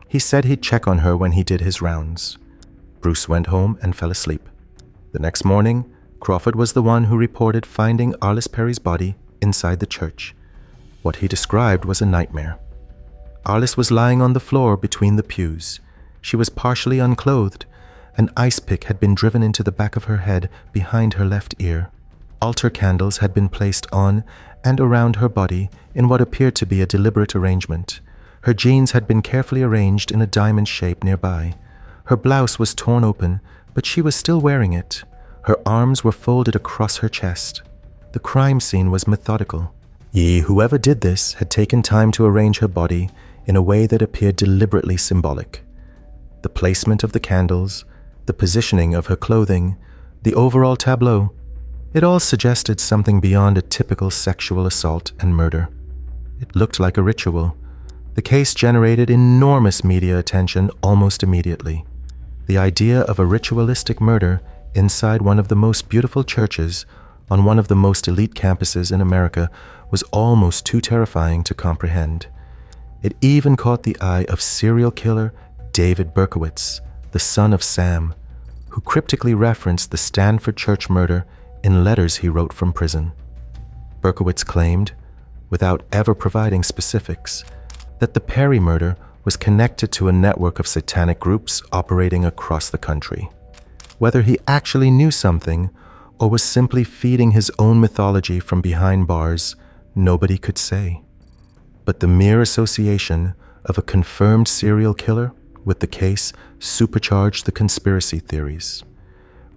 He said he'd check on her when he did his rounds. Bruce went home and fell asleep. The next morning, Crawford was the one who reported finding Arliss Perry's body inside the church. What he described was a nightmare. Arliss was lying on the floor between the pews. She was partially unclothed. An ice pick had been driven into the back of her head behind her left ear. Altar candles had been placed on and around her body in what appeared to be a deliberate arrangement. Her jeans had been carefully arranged in a diamond shape nearby. Her blouse was torn open, but she was still wearing it. Her arms were folded across her chest. The crime scene was methodical. Whoever did this had taken time to arrange her body in a way that appeared deliberately symbolic. The placement of the candles, the positioning of her clothing, the overall tableau, it all suggested something beyond a typical sexual assault and murder. It looked like a ritual. The case generated enormous media attention almost immediately. The idea of a ritualistic murder inside one of the most beautiful churches on one of the most elite campuses in America was almost too terrifying to comprehend. It even caught the eye of serial killer David Berkowitz, the son of Sam, who cryptically referenced the Stanford church murder in letters he wrote from prison. Berkowitz claimed, without ever providing specifics, that the Perry murder was connected to a network of satanic groups operating across the country. Whether he actually knew something or was simply feeding his own mythology from behind bars, Nobody could say. But the mere association of a confirmed serial killer with the case supercharged the conspiracy theories.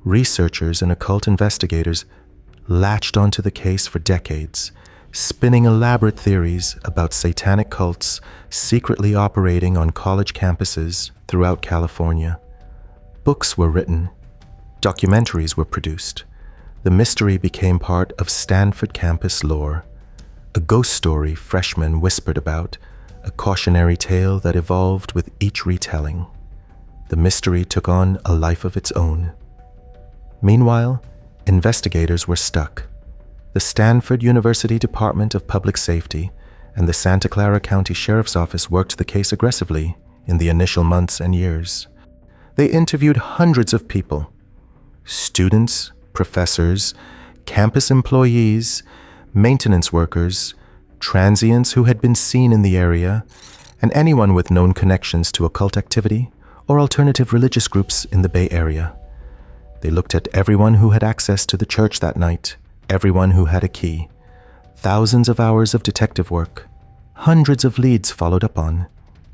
Researchers and occult investigators latched onto the case for decades, spinning elaborate theories about satanic cults secretly operating on college campuses throughout California. Books were written, documentaries were produced. The mystery became part of Stanford campus lore. A ghost story freshmen whispered about, a cautionary tale that evolved with each retelling. The mystery took on a life of its own. Meanwhile, investigators were stuck. The Stanford University Department of Public Safety and the Santa Clara County Sheriff's Office worked the case aggressively in the initial months and years. They interviewed hundreds of people: students, professors, campus employees, maintenance workers, transients who had been seen in the area, and anyone with known connections to occult activity or alternative religious groups in the Bay Area. They looked at everyone who had access to the church that night, everyone who had a key. Thousands of hours of detective work, hundreds of leads followed up on.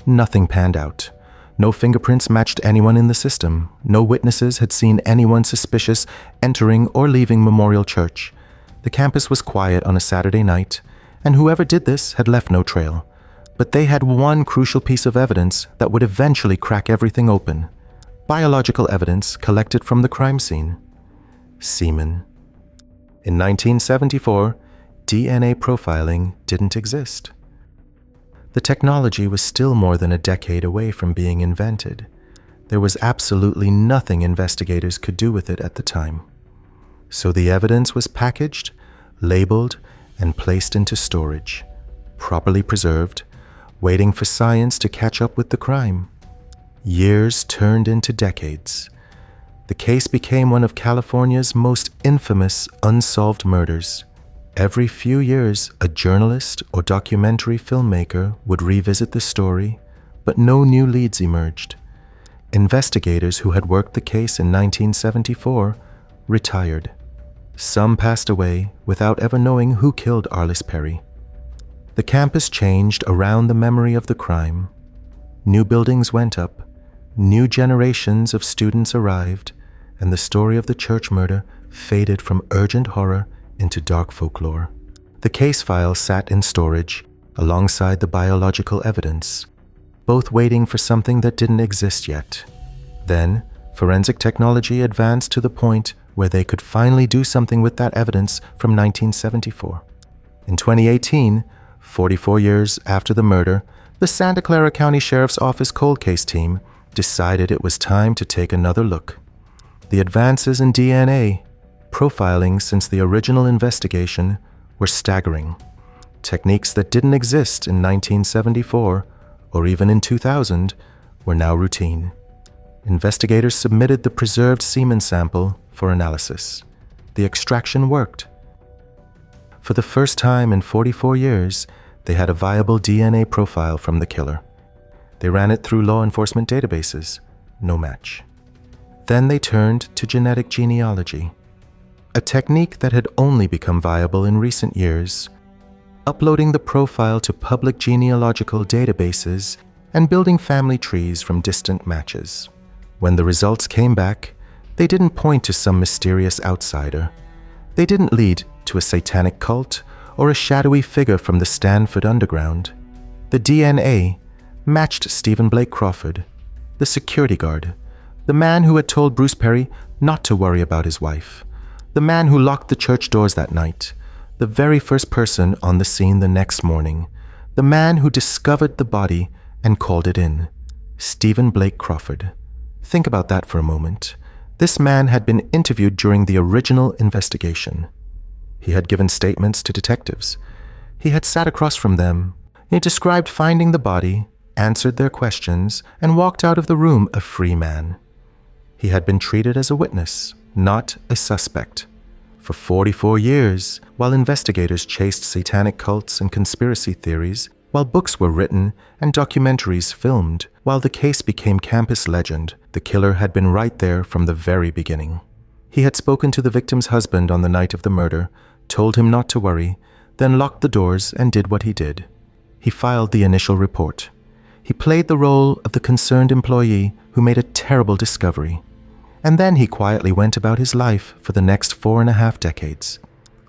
Nothing panned out. No fingerprints matched anyone in the system. No witnesses had seen anyone suspicious entering or leaving Memorial Church. The campus was quiet on a Saturday night, and whoever did this had left no trail. But they had one crucial piece of evidence that would eventually crack everything open: biological evidence collected from the crime scene. Semen. In 1974, DNA profiling didn't exist. The technology was still more than a decade away from being invented. There was absolutely nothing investigators could do with it at the time. So the evidence was packaged, labeled, and placed into storage, properly preserved, waiting for science to catch up with the crime. Years turned into decades. The case became one of California's most infamous unsolved murders. Every few years, a journalist or documentary filmmaker would revisit the story, but no new leads emerged. Investigators who had worked the case in 1974 retired. Some passed away without ever knowing who killed Arliss Perry. The campus changed around the memory of the crime. New buildings went up, new generations of students arrived, and the story of the church murder faded from urgent horror into dark folklore. The case file sat in storage alongside the biological evidence, both waiting for something that didn't exist yet. Then, forensic technology advanced to the point where they could finally do something with that evidence from 1974. In 2018, 44 years after the murder, the Santa Clara County Sheriff's Office cold case team decided it was time to take another look. The advances in DNA profiling since the original investigation were staggering. Techniques that didn't exist in 1974 or even in 2000 were now routine. Investigators submitted the preserved semen sample for analysis. The extraction worked. For the first time in 44 years, they had a viable DNA profile from the killer. They ran it through law enforcement databases. No match. Then they turned to genetic genealogy, a technique that had only become viable in recent years, uploading the profile to public genealogical databases and building family trees from distant matches. When the results came back, they didn't point to some mysterious outsider. They didn't lead to a satanic cult or a shadowy figure from the Stanford underground. The DNA matched Stephen Blake Crawford, the security guard, the man who had told Bruce Perry not to worry about his wife, the man who locked the church doors that night, the very first person on the scene the next morning, the man who discovered the body and called it in, Stephen Blake Crawford. Think about that for a moment. This man had been interviewed during the original investigation. He had given statements to detectives. He had sat across from them. He described finding the body, answered their questions, and walked out of the room a free man. He had been treated as a witness, not a suspect. For 44 years, while investigators chased satanic cults and conspiracy theories, while books were written and documentaries filmed, while the case became campus legend, the killer had been right there from the very beginning. He had spoken to the victim's husband on the night of the murder, told him not to worry, then locked the doors and did what he did. He filed the initial report. He played the role of the concerned employee who made a terrible discovery. And then he quietly went about his life for the next 4.5 decades.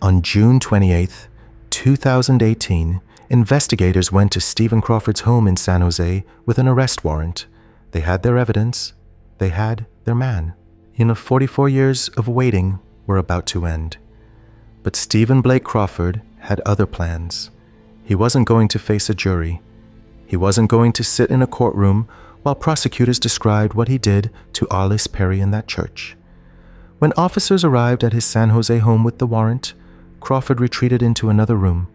On June 28, 2018, investigators went to Stephen Crawford's home in San Jose with an arrest warrant. They had their evidence. They had their man. 44 years of waiting were about to end. But Stephen Blake Crawford had other plans. He wasn't going to face a jury. He wasn't going to sit in a courtroom while prosecutors described what he did to Arliss Perry in that church. When officers arrived at his San Jose home with the warrant, Crawford retreated into another room.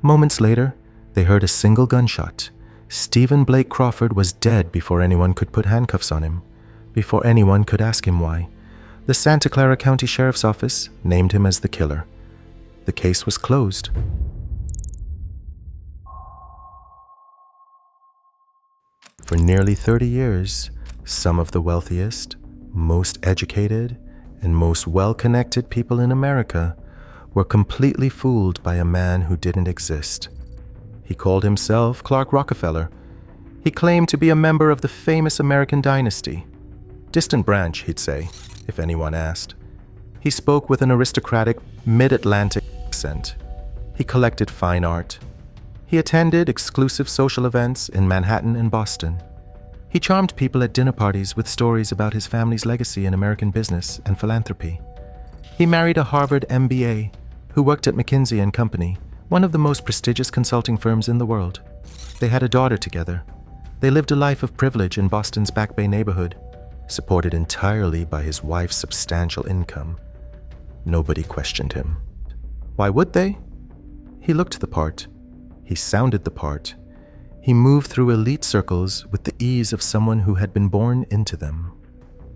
Moments later, they heard a single gunshot. Stephen Blake Crawford was dead before anyone could put handcuffs on him, before anyone could ask him why. The Santa Clara County Sheriff's Office named him as the killer. The case was closed. For nearly 30 years, some of the wealthiest, most educated, and most well-connected people in America were completely fooled by a man who didn't exist. He called himself Clark Rockefeller. He claimed to be a member of the famous American dynasty. Distant branch, he'd say, if anyone asked. He spoke with an aristocratic, mid-Atlantic accent. He collected fine art. He attended exclusive social events in Manhattan and Boston. He charmed people at dinner parties with stories about his family's legacy in American business and philanthropy. He married a Harvard MBA who worked at McKinsey & Company, one of the most prestigious consulting firms in the world. They had a daughter together. They lived a life of privilege in Boston's Back Bay neighborhood, supported entirely by his wife's substantial income. Nobody questioned him. Why would they? He looked the part. He sounded the part. He moved through elite circles with the ease of someone who had been born into them.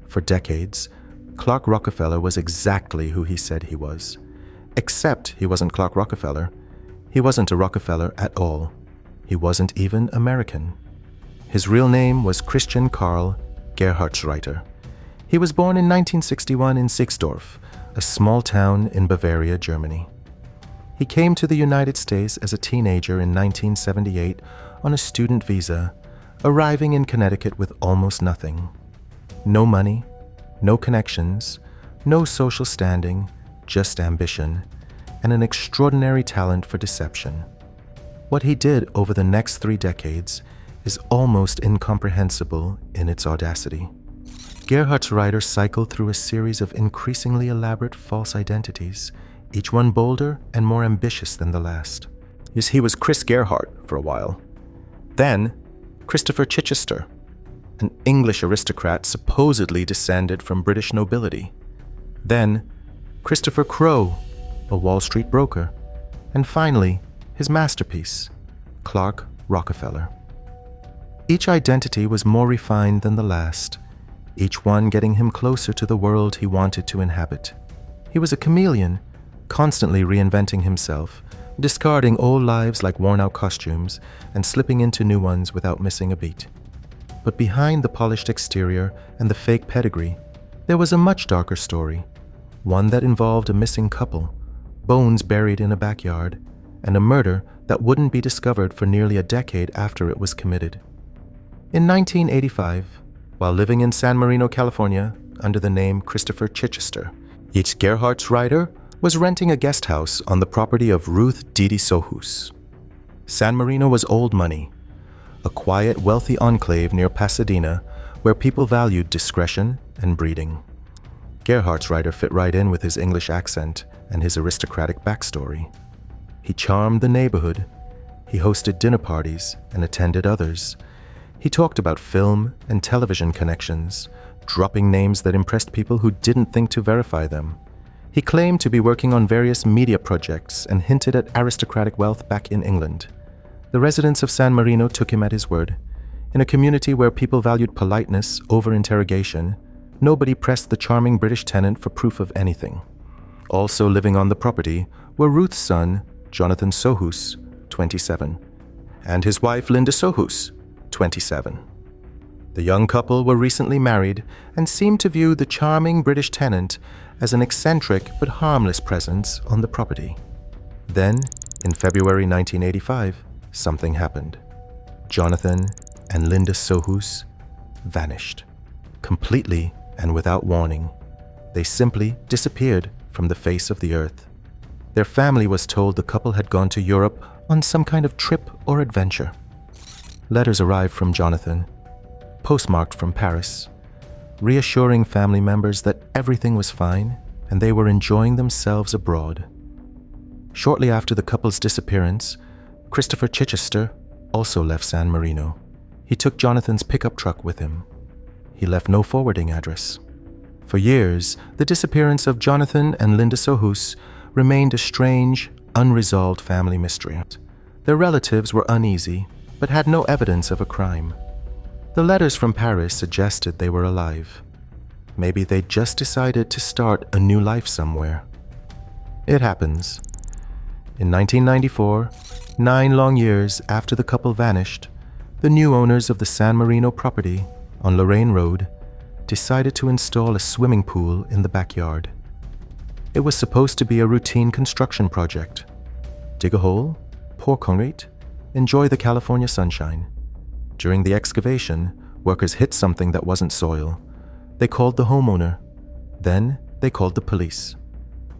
For decades, Clark Rockefeller was exactly who he said he was. Except he wasn't Clark Rockefeller. He wasn't a Rockefeller at all. He wasn't even American. His real name was Christian Karl Gerhartsreiter. He was born in 1961 in Sixdorf, a small town in Bavaria, Germany. He came to the United States as a teenager in 1978 on a student visa, arriving in Connecticut with almost nothing. No money, no connections, no social standing, just ambition, and an extraordinary talent for deception. What he did over the next 3 decades is almost incomprehensible in its audacity. Gerhartsreiter cycled through a series of increasingly elaborate false identities, each one bolder and more ambitious than the last. Yes, he was Chris Gerhardt for a while. Then, Christopher Chichester, an English aristocrat supposedly descended from British nobility. Then, Christopher Crowe, a Wall Street broker. And finally, his masterpiece, Clark Rockefeller. Each identity was more refined than the last, each one getting him closer to the world he wanted to inhabit. He was a chameleon, constantly reinventing himself, discarding old lives like worn-out costumes and slipping into new ones without missing a beat. But behind the polished exterior and the fake pedigree, there was a much darker story, one that involved a missing couple, bones buried in a backyard, and a murder that wouldn't be discovered for nearly a decade after it was committed. In 1985, while living in San Marino, California, under the name Christopher Chichester, Yeats Gerhartsreiter was renting a guest house on the property of Ruth Didi Sohus. San Marino was old money, a quiet, wealthy enclave near Pasadena where people valued discretion and breeding. Gerhartsreiter fit right in with his English accent and his aristocratic backstory. He charmed the neighborhood. He hosted dinner parties and attended others. He talked about film and television connections, dropping names that impressed people who didn't think to verify them. He claimed to be working on various media projects and hinted at aristocratic wealth back in England. The residents of San Marino took him at his word. In a community where people valued politeness over interrogation, nobody pressed the charming British tenant for proof of anything. Also living on the property were Ruth's son, Jonathan Sohus, 27, and his wife, Linda Sohus, 27. The young couple were recently married and seemed to view the charming British tenant as an eccentric but harmless presence on the property. Then, In February 1985, something happened. Jonathan and Linda Sohus vanished, completely and without warning. They simply disappeared from the face of the earth. Their family was told the couple had gone to Europe on some kind of trip or adventure. Letters arrived from Jonathan, postmarked from Paris, reassuring family members that everything was fine and they were enjoying themselves abroad. Shortly after the couple's disappearance, Christopher Chichester also left San Marino. He took Jonathan's pickup truck with him. He left no forwarding address. For years, the disappearance of Jonathan and Linda Sohus remained a strange, unresolved family mystery. Their relatives were uneasy, but had no evidence of a crime. The letters from Paris suggested they were alive. Maybe they just decided to start a new life somewhere. It happens. In 1994, 9 long years after the couple vanished, the new owners of the San Marino property on Lorraine Road decided to install a swimming pool in the backyard. It was supposed to be a routine construction project. Dig a hole, pour concrete, enjoy the California sunshine. During the excavation, workers hit something that wasn't soil. They called the homeowner. Then they called the police.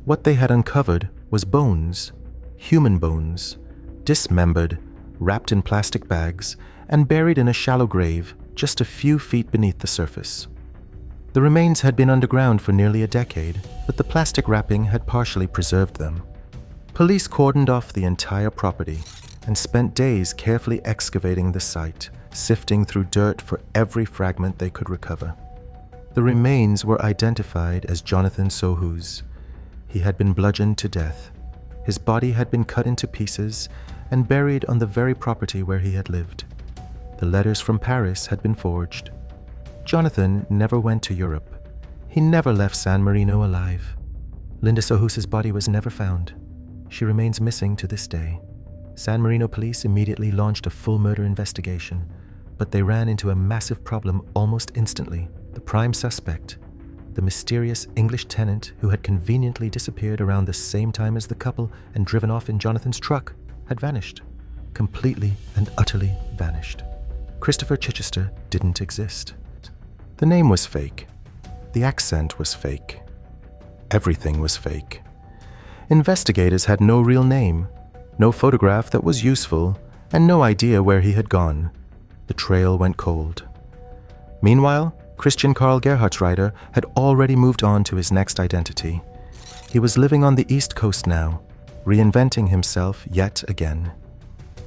What they had uncovered was bones, human bones, dismembered, wrapped in plastic bags, and buried in a shallow grave just a few feet beneath the surface. The remains had been underground for nearly a decade, but the plastic wrapping had partially preserved them. Police cordoned off the entire property and spent days carefully excavating the site, sifting through dirt for every fragment they could recover. The remains were identified as Jonathan Sohus. He had been bludgeoned to death. His body had been cut into pieces and buried on the very property where he had lived. The letters from Paris had been forged. Jonathan never went to Europe. He never left San Marino alive. Linda Sohus's body was never found. She remains missing to this day. San Marino police immediately launched a full murder investigation, but they ran into a massive problem almost instantly. The prime suspect, the mysterious English tenant who had conveniently disappeared around the same time as the couple and driven off in Jonathan's truck, had vanished. Completely and utterly vanished. Christopher Chichester didn't exist. The name was fake. The accent was fake. Everything was fake. Investigators had no real name, no photograph that was useful, and no idea where he had gone. The trail went cold. Meanwhile, Christian Karl Gerhartsreiter had already moved on to his next identity. He was living on the East Coast now, reinventing himself yet again.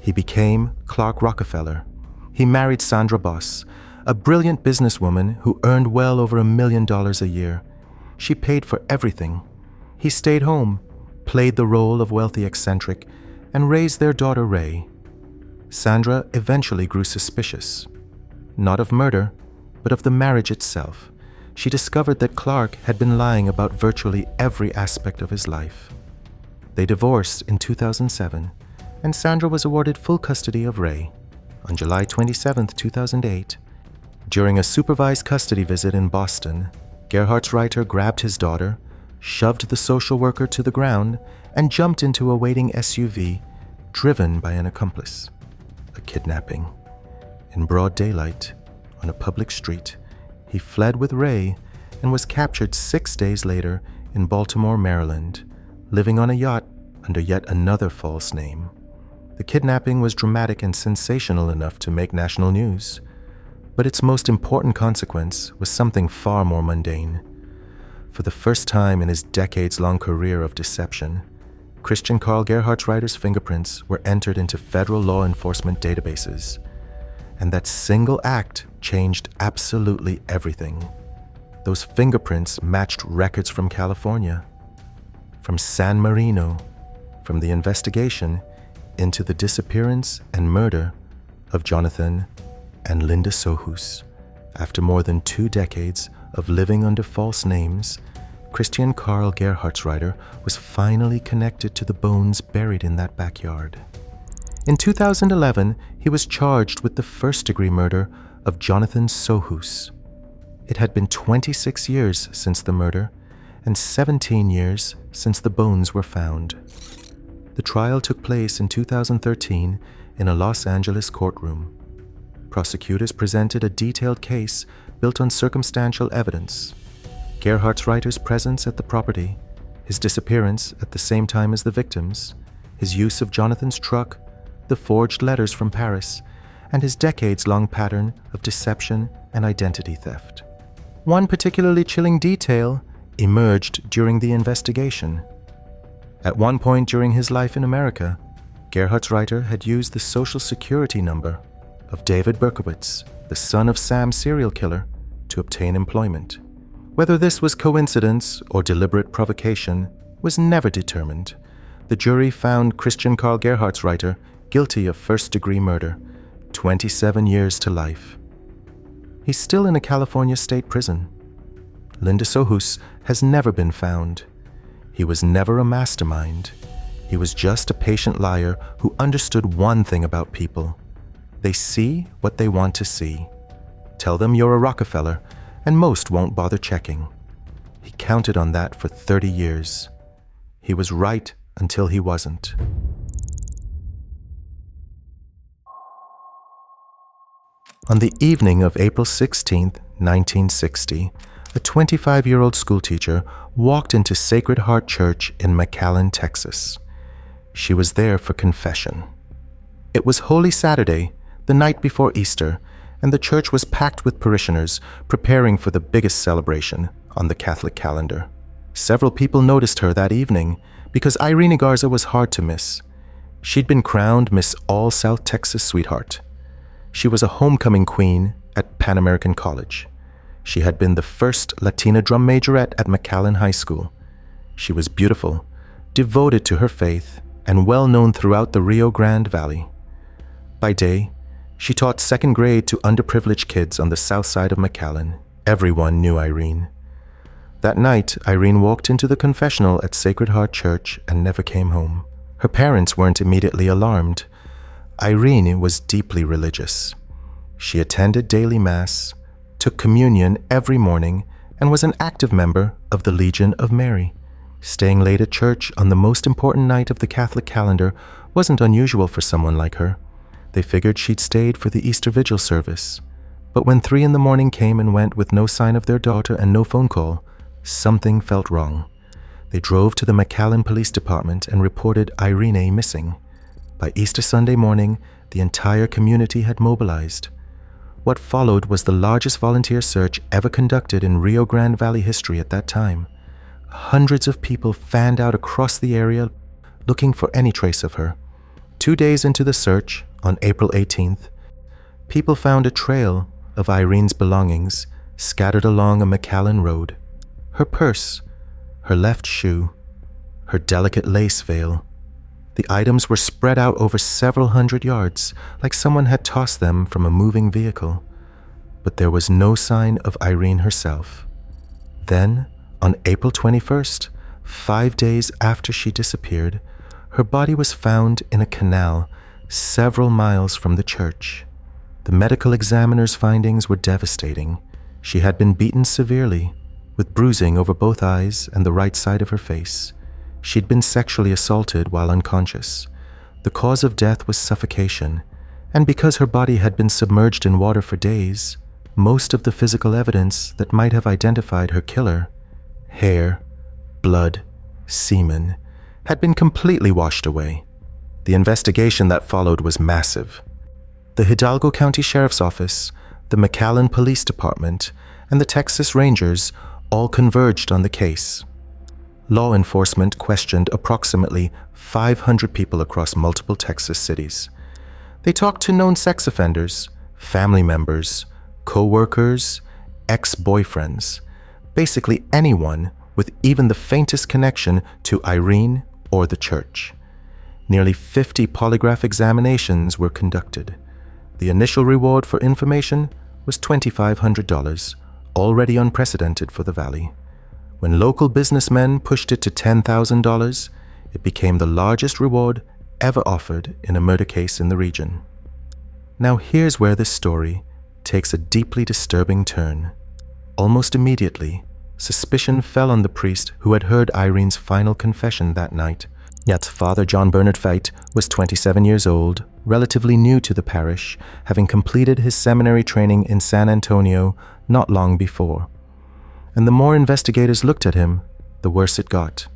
He became Clark Rockefeller. He married Sandra Boss, a brilliant businesswoman who earned well over $1 million a year. She paid for everything. He stayed home, played the role of wealthy eccentric, and raised their daughter Ray. Sandra eventually grew suspicious, not of murder, but of the marriage itself. She discovered that Clark had been lying about virtually every aspect of his life. They divorced in 2007, and Sandra was awarded full custody of Ray. On July 27, 2008, during a supervised custody visit in Boston, Gerhartsreiter grabbed his daughter, shoved the social worker to the ground, and jumped into a waiting SUV, driven by an accomplice. A kidnapping. In broad daylight, on a public street, he fled with Ray and was captured 6 days later in Baltimore, Maryland, living on a yacht under yet another false name. The kidnapping was dramatic and sensational enough to make national news, but its most important consequence was something far more mundane. For the first time in his decades-long career of deception, Christian Karl Gerhartsreiter's fingerprints were entered into federal law enforcement databases. And that single act changed absolutely everything. Those fingerprints matched records from California, from San Marino, from the investigation into the disappearance and murder of Jonathan and Linda Sohus. After more than 2 decades of living under false names, Christian Karl Gerhartsreiter was finally connected to the bones buried in that backyard. In 2011, he was charged with the first-degree murder of Jonathan Sohus. It had been 26 years since the murder and 17 years since the bones were found. The trial took place in 2013 in a Los Angeles courtroom. Prosecutors presented a detailed case built on circumstantial evidence. Gerhardt's Reiter's presence at the property, his disappearance at the same time as the victims, his use of Jonathan's truck, the forged letters from Paris, and his decades-long pattern of deception and identity theft. One particularly chilling detail emerged during the investigation. At one point during his life in America, Gerhardt's Reiter had used the social security number of David Berkowitz, the son of Sam serial killer, to obtain employment. Whether this was coincidence or deliberate provocation was never determined. The jury found Christian Karl Gerhardt's Reiter guilty of first-degree murder, 27 years to life. He's still in a California state prison. Linda Sohus has never been found. He was never a mastermind. He was just a patient liar who understood one thing about people. They see what they want to see. Tell them you're a Rockefeller, and most won't bother checking. He counted on that for 30 years. He was right until he wasn't. On the evening of April 16, 1960, a 25-year-old schoolteacher walked into Sacred Heart Church in McAllen, Texas. She was there for confession. It was Holy Saturday, the night before Easter, and the church was packed with parishioners preparing for the biggest celebration on the Catholic calendar. Several people noticed her that evening because Irene Garza was hard to miss. She'd been crowned Miss All South Texas Sweetheart. She was a homecoming queen at Pan American College. She had been the first Latina drum majorette at McAllen High School. She was beautiful, devoted to her faith, and well known throughout the Rio Grande Valley. By day, she taught second grade to underprivileged kids on the south side of McAllen. Everyone knew Irene. That night, Irene walked into the confessional at Sacred Heart Church and never came home. Her parents weren't immediately alarmed. Irene was deeply religious. She attended daily mass, took communion every morning, and was an active member of the Legion of Mary. Staying late at church on the most important night of the Catholic calendar wasn't unusual for someone like her. They figured she'd stayed for the Easter Vigil service. But when 3 a.m. came and went with no sign of their daughter and no phone call, something felt wrong. They drove to the McAllen Police Department and reported Irene missing. By Easter Sunday morning, the entire community had mobilized. What followed was the largest volunteer search ever conducted in Rio Grande Valley history at that time. Hundreds of people fanned out across the area looking for any trace of her. 2 days into the search, on April 18th, people found a trail of Irene's belongings scattered along a McAllen road. Her purse, her left shoe, her delicate lace veil. The items were spread out over several hundred yards, like someone had tossed them from a moving vehicle. But there was no sign of Irene herself. Then, on April 21st, 5 days after she disappeared, her body was found in a canal several miles from the church. The medical examiner's findings were devastating. She had been beaten severely, with bruising over both eyes and the right side of her face. She'd been sexually assaulted while unconscious. The cause of death was suffocation, and because her body had been submerged in water for days, most of the physical evidence that might have identified her killer, hair, blood, semen, had been completely washed away. The investigation that followed was massive. The Hidalgo County Sheriff's Office, the McAllen Police Department, and the Texas Rangers all converged on the case. Law enforcement questioned approximately 500 people across multiple Texas cities. They talked to known sex offenders, family members, co-workers, ex-boyfriends, basically anyone with even the faintest connection to Irene or the church. Nearly 50 polygraph examinations were conducted. The initial reward for information was $2,500, already unprecedented for the valley. When local businessmen pushed it to $10,000, it became the largest reward ever offered in a murder case in the region. Now here's where this story takes a deeply disturbing turn. Almost immediately, suspicion fell on the priest who had heard Irene's final confession that night. Yet Father John Bernard Feit was 27 years old, relatively new to the parish, having completed his seminary training in San Antonio not long before. And the more investigators looked at him, the worse it got.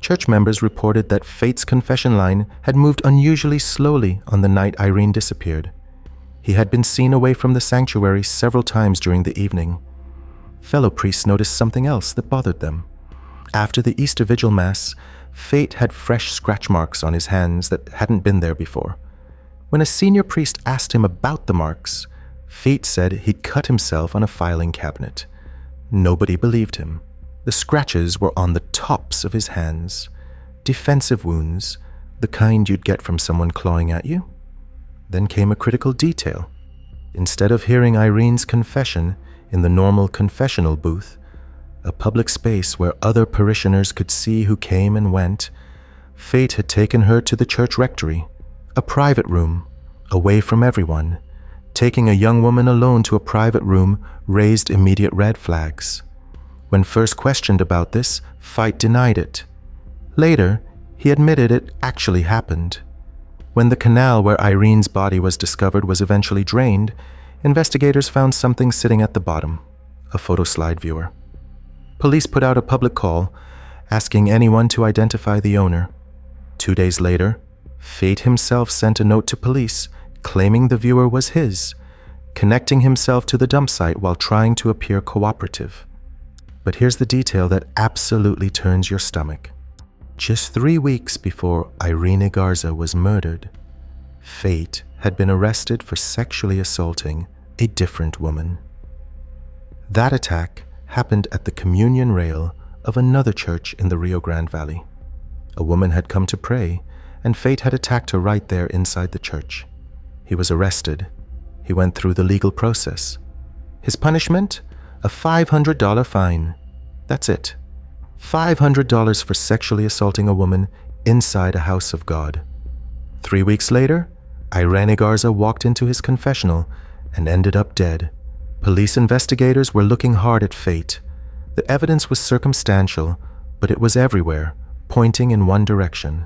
Church members reported that Feit's confession line had moved unusually slowly on the night Irene disappeared. He had been seen away from the sanctuary several times during the evening. Fellow priests noticed something else that bothered them. After the Easter Vigil Mass, Feit had fresh scratch marks on his hands that hadn't been there before. When a senior priest asked him about the marks, Feit said he'd cut himself on a filing cabinet. Nobody believed him. The scratches were on the tops of his hands. Defensive wounds, the kind you'd get from someone clawing at you. Then came a critical detail. Instead of hearing Irene's confession in the normal confessional booth, a public space where other parishioners could see who came and went, Feit had taken her to the church rectory, a private room, away from everyone. Taking a young woman alone to a private room raised immediate red flags. When first questioned about this, Feit denied it. Later, he admitted it actually happened. When the canal where Irene's body was discovered was eventually drained, investigators found something sitting at the bottom, a photo slide viewer. Police put out a public call, asking anyone to identify the owner. 2 days later, Feit himself sent a note to police claiming the viewer was his, connecting himself to the dump site while trying to appear cooperative. But here's the detail that absolutely turns your stomach. Just 3 weeks before Irene Garza was murdered, Feit had been arrested for sexually assaulting a different woman. That attack happened at the communion rail of another church in the Rio Grande Valley. A woman had come to pray, and Feit had attacked her right there inside the church. He was arrested. He went through the legal process. His punishment? A $500 fine. That's it. $500 for sexually assaulting a woman inside a house of God. 3 weeks later, Irene Garza walked into his confessional and ended up dead. Police investigators were looking hard at Feit. The evidence was circumstantial, but it was everywhere, pointing in one direction.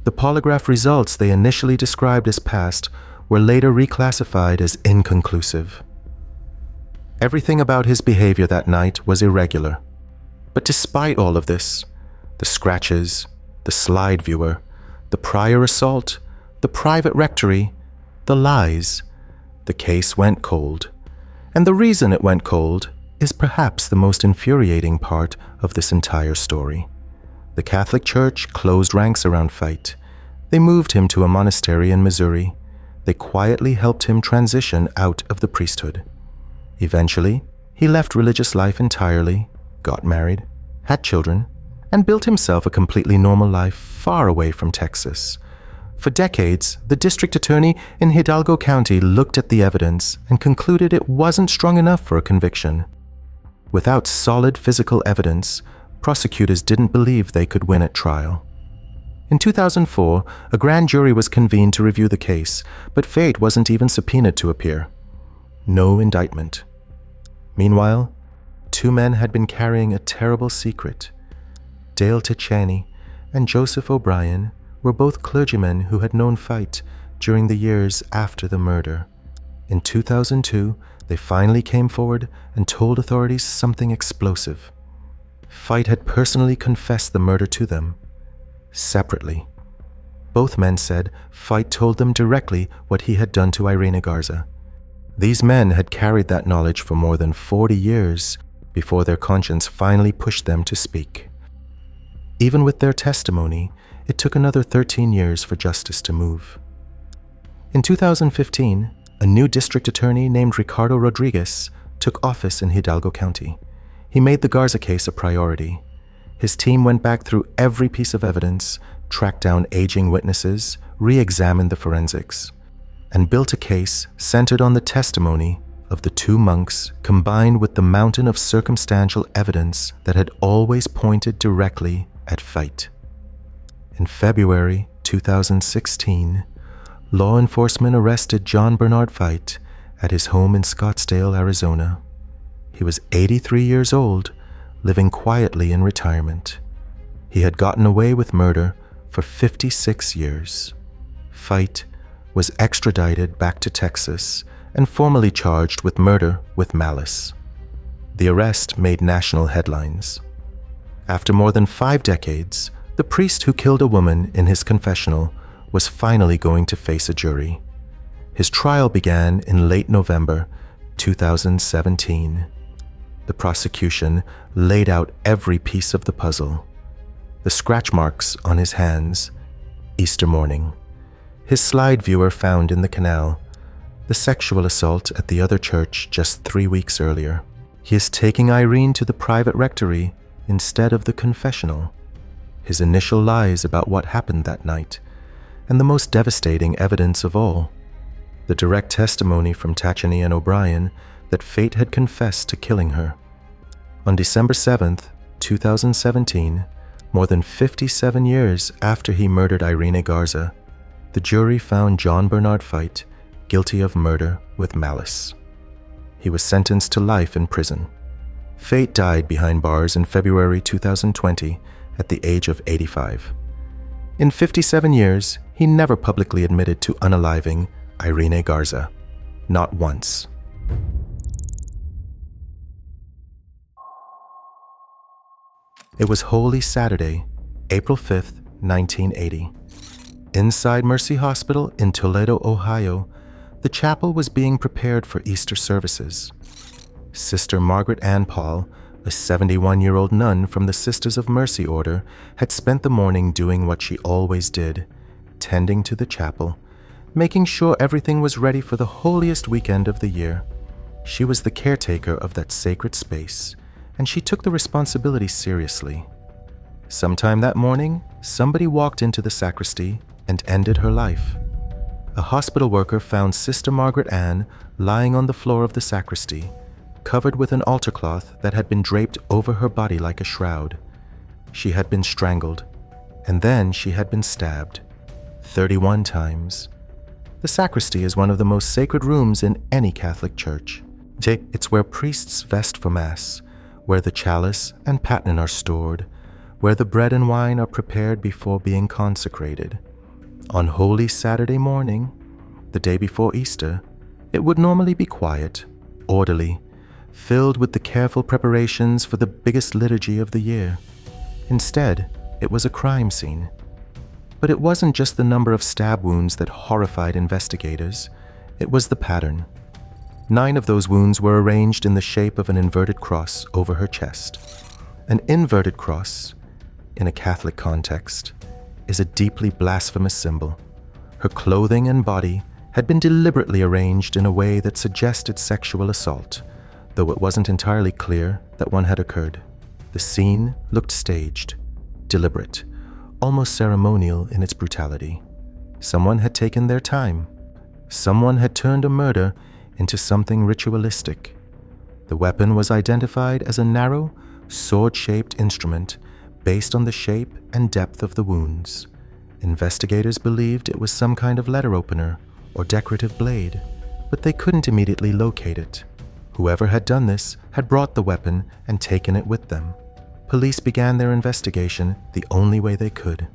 The polygraph results they initially described as passed were later reclassified as inconclusive. Everything about his behavior that night was irregular. But despite all of this, the scratches, the slide viewer, the prior assault, the private rectory, the lies, the case went cold. And the reason it went cold is perhaps the most infuriating part of this entire story. The Catholic Church closed ranks around Feit. They moved him to a monastery in Missouri. They quietly helped him transition out of the priesthood. Eventually, he left religious life entirely, got married, had children, and built himself a completely normal life far away from Texas. For decades, the district attorney in Hidalgo County looked at the evidence and concluded it wasn't strong enough for a conviction. Without solid physical evidence, prosecutors didn't believe they could win at trial. In 2004, a grand jury was convened to review the case, but Feit wasn't even subpoenaed to appear. No indictment. Meanwhile, 2 men had been carrying a terrible secret. Dale Ticciani and Joseph O'Brien were both clergymen who had known Feit during the years after the murder. In 2002, they finally came forward and told authorities something explosive. Feit had personally confessed the murder to them. Separately. Both men said Feit told them directly what he had done to Irene Garza. These men had carried that knowledge for more than 40 years before their conscience finally pushed them to speak. Even with their testimony, it took another 13 years for justice to move. In 2015, a new district attorney named Ricardo Rodriguez took office in Hidalgo County. He made the Garza case a priority. His team went back through every piece of evidence, tracked down aging witnesses, re-examined the forensics, and built a case centered on the testimony of the 2 monks combined with the mountain of circumstantial evidence that had always pointed directly at Feit. In February 2016, law enforcement arrested John Bernard Feit at his home in Scottsdale, Arizona. He was 83 years old, living quietly in retirement. He had gotten away with murder for 56 years. Feit was extradited back to Texas and formally charged with murder with malice. The arrest made national headlines. After more than 5 decades, the priest who killed a woman in his confessional was finally going to face a jury. His trial began in late November 2017. The prosecution laid out every piece of the puzzle. The scratch marks on his hands, Easter morning. His slide viewer found in the canal, the sexual assault at the other church just 3 weeks earlier. He is taking Irene to the private rectory instead of the confessional. His initial lies about what happened that night, and the most devastating evidence of all, the direct testimony from Tacheny and O'Brien that Feit had confessed to killing her. On December 7th, 2017, more than 57 years after he murdered Irene Garza, the jury found John Bernard Feit guilty of murder with malice. He was sentenced to life in prison. Feit died behind bars in February 2020 at the age of 85. In 57 years, he never publicly admitted to unaliving Irene Garza. Not once. It was Holy Saturday, April 5th, 1980. Inside Mercy Hospital in Toledo, Ohio, the chapel was being prepared for Easter services. Sister Margaret Ann Paul, a 71-year-old nun from the Sisters of Mercy order, had spent the morning doing what she always did, tending to the chapel, making sure everything was ready for the holiest weekend of the year. She was the caretaker of that sacred space, and she took the responsibility seriously. Sometime that morning, somebody walked into the sacristy and ended her life. A hospital worker found Sister Margaret Ann lying on the floor of the sacristy, covered with an altar cloth that had been draped over her body like a shroud. She had been strangled, and then she had been stabbed 31 times. The sacristy is one of the most sacred rooms in any Catholic church. It's where priests vest for Mass, where the chalice and paten are stored, where the bread and wine are prepared before being consecrated. On Holy Saturday morning, the day before Easter, it would normally be quiet, orderly, filled with the careful preparations for the biggest liturgy of the year. Instead, it was a crime scene. But it wasn't just the number of stab wounds that horrified investigators, it was the pattern. 9 of those wounds were arranged in the shape of an inverted cross over her chest. An inverted cross, in a Catholic context, is a deeply blasphemous symbol. Her clothing and body had been deliberately arranged in a way that suggested sexual assault, though it wasn't entirely clear that one had occurred. The scene looked staged, deliberate, almost ceremonial in its brutality. Someone had taken their time. Someone had turned a murder into something ritualistic. The weapon was identified as a narrow, sword-shaped instrument based on the shape and depth of the wounds. Investigators believed it was some kind of letter opener or decorative blade, but they couldn't immediately locate it. Whoever had done this had brought the weapon and taken it with them. Police began their investigation the only way they could.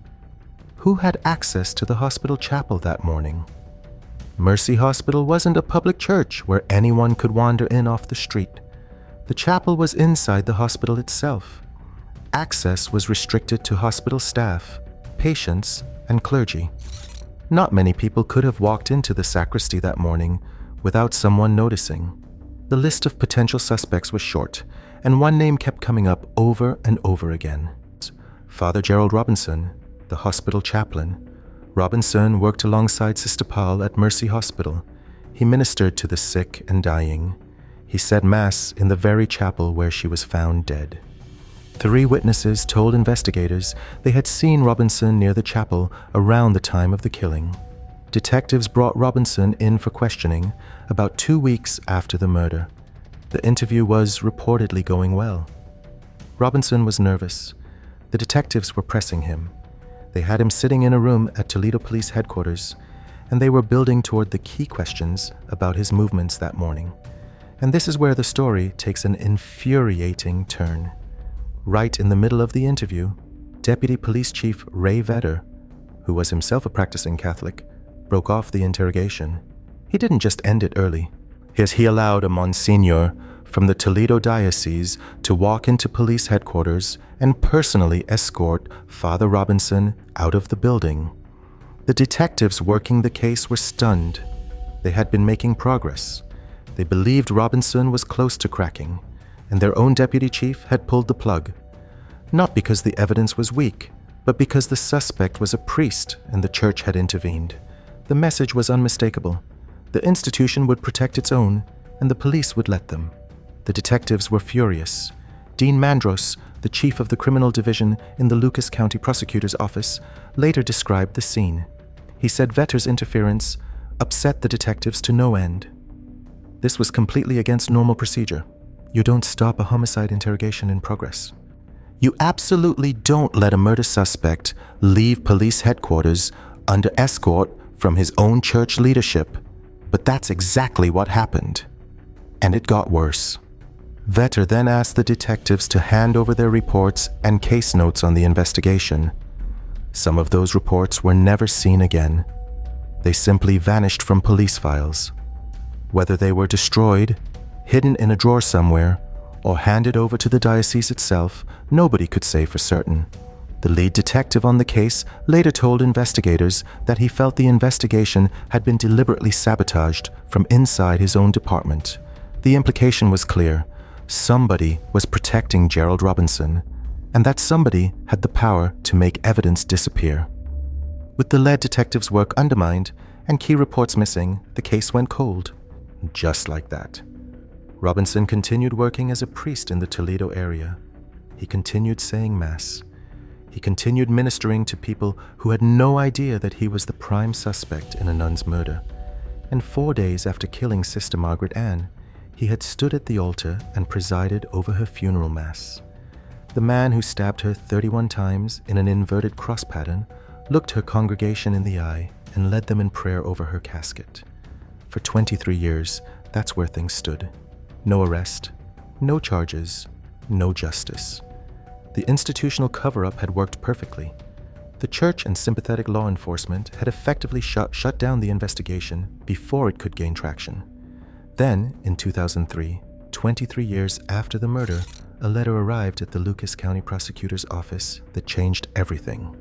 Who had access to the hospital chapel that morning? Mercy Hospital wasn't a public church where anyone could wander in off the street. The chapel was inside the hospital itself. Access was restricted to hospital staff, patients, and clergy. Not many people could have walked into the sacristy that morning without someone noticing. The list of potential suspects was short, and one name kept coming up over and over again. Father Gerald Robinson, the hospital chaplain. Robinson worked alongside Sister Paul at Mercy Hospital. He ministered to the sick and dying. He said Mass in the very chapel where she was found dead. 3 witnesses told investigators they had seen Robinson near the chapel around the time of the killing. Detectives brought Robinson in for questioning about 2 weeks after the murder. The interview was reportedly going well. Robinson was nervous. The detectives were pressing him. They had him sitting in a room at Toledo Police Headquarters, and they were building toward the key questions about his movements that morning. And this is where the story takes an infuriating turn. Right in the middle of the interview, Deputy Police Chief Ray Vedder, who was himself a practicing Catholic, broke off the interrogation. He didn't just end it early. He allowed a Monsignor from the Toledo Diocese to walk into police headquarters and personally escort Father Robinson out of the building. The detectives working the case were stunned. They had been making progress. They believed Robinson was close to cracking, and their own deputy chief had pulled the plug. Not because the evidence was weak, but because the suspect was a priest and the church had intervened. The message was unmistakable. The institution would protect its own, and the police would let them. The detectives were furious. Dean Mandros, the chief of the criminal division in the Lucas County Prosecutor's Office, later described the scene. He said Vetter's interference upset the detectives to no end. This was completely against normal procedure. You don't stop a homicide interrogation in progress. You absolutely don't let a murder suspect leave police headquarters under escort from his own church leadership. But that's exactly what happened. And it got worse. Vetter then asked the detectives to hand over their reports and case notes on the investigation. Some of those reports were never seen again. They simply vanished from police files. Whether they were destroyed, hidden in a drawer somewhere, or handed over to the diocese itself, nobody could say for certain. The lead detective on the case later told investigators that he felt the investigation had been deliberately sabotaged from inside his own department. The implication was clear. Somebody was protecting Gerald Robinson, and that somebody had the power to make evidence disappear. With the lead detective's work undermined and key reports missing, the case went cold. Just like that. Robinson continued working as a priest in the Toledo area. He continued saying Mass. He continued ministering to people who had no idea that he was the prime suspect in a nun's murder. And 4 days after killing Sister Margaret Ann, he had stood at the altar and presided over her funeral Mass. The man who stabbed her 31 times in an inverted cross pattern looked her congregation in the eye and led them in prayer over her casket. For 23 years, that's where things stood. No arrest, no charges, no justice. The institutional cover-up had worked perfectly. The church and sympathetic law enforcement had effectively shut down the investigation before it could gain traction. Then, in 2003, 23 years after the murder, a letter arrived at the Lucas County Prosecutor's Office that changed everything.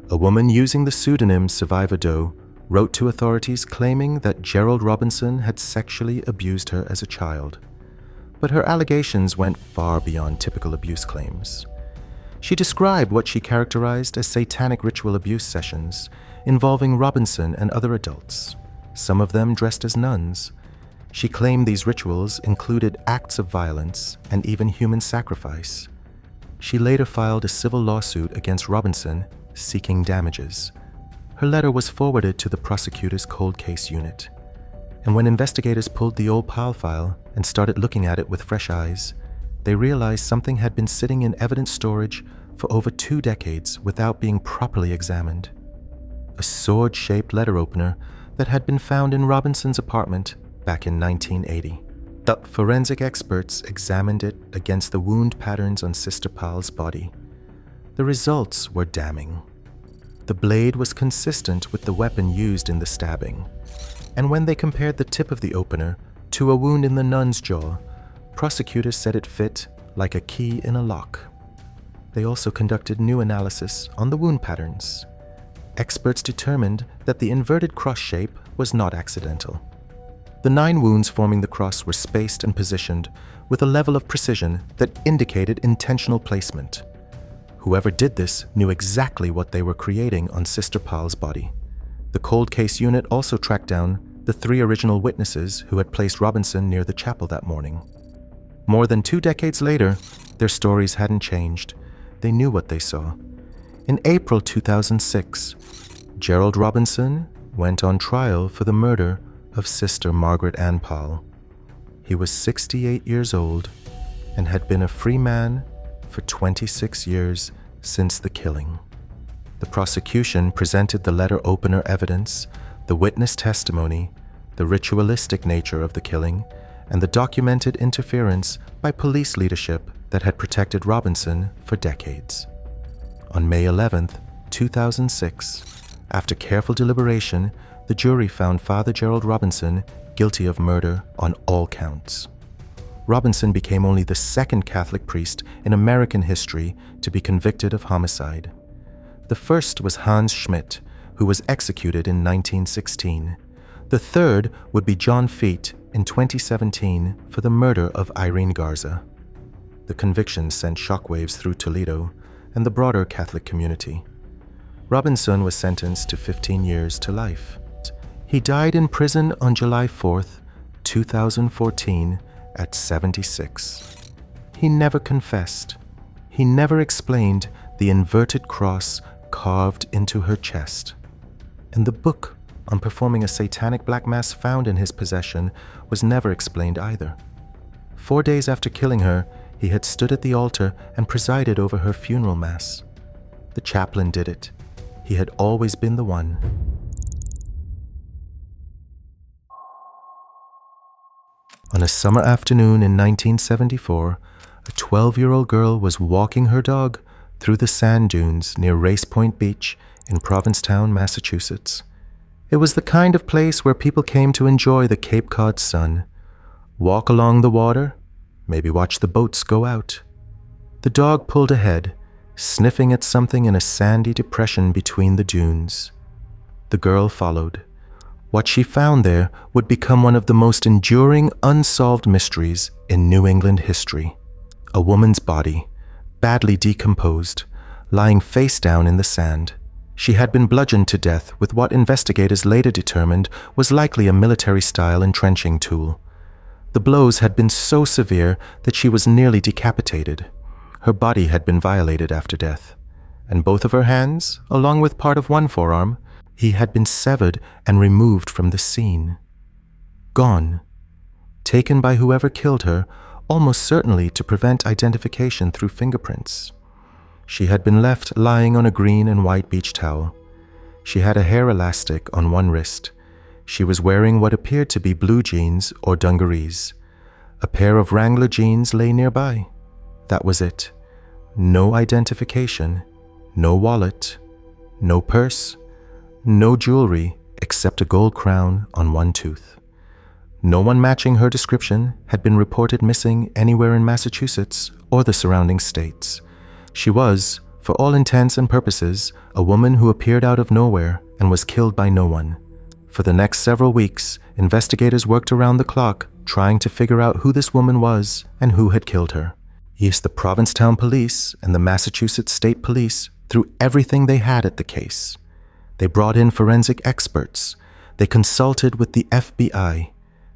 A woman using the pseudonym Survivor Doe wrote to authorities claiming that Gerald Robinson had sexually abused her as a child. But her allegations went far beyond typical abuse claims. She described what she characterized as satanic ritual abuse sessions involving Robinson and other adults, some of them dressed as nuns. She claimed these rituals included acts of violence and even human sacrifice. She later filed a civil lawsuit against Robinson seeking damages. Her letter was forwarded to the prosecutor's cold case unit. And when investigators pulled the old PAL file and started looking at it with fresh eyes, they realized something had been sitting in evidence storage for over 2 decades without being properly examined. A sword-shaped letter opener that had been found in Robinson's apartment back in 1980. The forensic experts examined it against the wound patterns on Sister Pal's body. The results were damning. The blade was consistent with the weapon used in the stabbing, and when they compared the tip of the opener to a wound in the nun's jaw, prosecutors said it fit like a key in a lock. They also conducted new analysis on the wound patterns. Experts determined that the inverted cross shape was not accidental. The 9 wounds forming the cross were spaced and positioned with a level of precision that indicated intentional placement. Whoever did this knew exactly what they were creating on Sister Pal's body. The cold case unit also tracked down the 3 original witnesses who had placed Robinson near the chapel that morning. More than 2 decades later, their stories hadn't changed. They knew what they saw. In April 2006, Gerald Robinson went on trial for the murder of Sister Margaret Ann Pal. He was 68 years old and had been a free man for 26 years since the killing. The prosecution presented the letter opener evidence, the witness testimony, the ritualistic nature of the killing, and the documented interference by police leadership that had protected Robinson for decades. On May 11, 2006, After careful deliberation, the jury found Father Gerald Robinson guilty of murder on all counts. Robinson became only the second Catholic priest in American history to be convicted of homicide. The first was Hans Schmidt, who was executed in 1916. The third would be John Feet in 2017 for the murder of Irene Garza. The conviction sent shockwaves through Toledo and the broader Catholic community. Robinson was sentenced to 15 years to life. He died in prison on July 4th, 2014, at 76. He never confessed. He never explained the inverted cross carved into her chest. And the book on performing a satanic black mass found in his possession was never explained either. 4 days after killing her, he had stood at the altar and presided over her funeral mass. The chaplain did it. He had always been the one. On a summer afternoon in 1974, a 12-year-old girl was walking her dog through the sand dunes near Race Point Beach in Provincetown, Massachusetts. It was the kind of place where people came to enjoy the Cape Cod sun, walk along the water, maybe watch the boats go out. The dog pulled ahead, sniffing at something in a sandy depression between the dunes. The girl followed. What she found there would become one of the most enduring unsolved mysteries in New England history. A woman's body, badly decomposed, lying face down in the sand. She had been bludgeoned to death with what investigators later determined was likely a military-style entrenching tool. The blows had been so severe that she was nearly decapitated. Her body had been violated after death, and both of her hands, along with part of one forearm, he had been severed and removed from the scene. Gone. Taken by whoever killed her, almost certainly to prevent identification through fingerprints. She had been left lying on a green and white beach towel. She had a hair elastic on one wrist. She was wearing what appeared to be blue jeans or dungarees. A pair of Wrangler jeans lay nearby. That was it. No identification, no wallet, no purse, no jewelry except a gold crown on one tooth. No one matching her description had been reported missing anywhere in Massachusetts or the surrounding states. She was, for all intents and purposes, a woman who appeared out of nowhere and was killed by no one. For the next several weeks, investigators worked around the clock trying to figure out who this woman was and who had killed her. Yes, the Provincetown Police and the Massachusetts State Police threw everything they had at the case. They brought in forensic experts. They consulted with the FBI.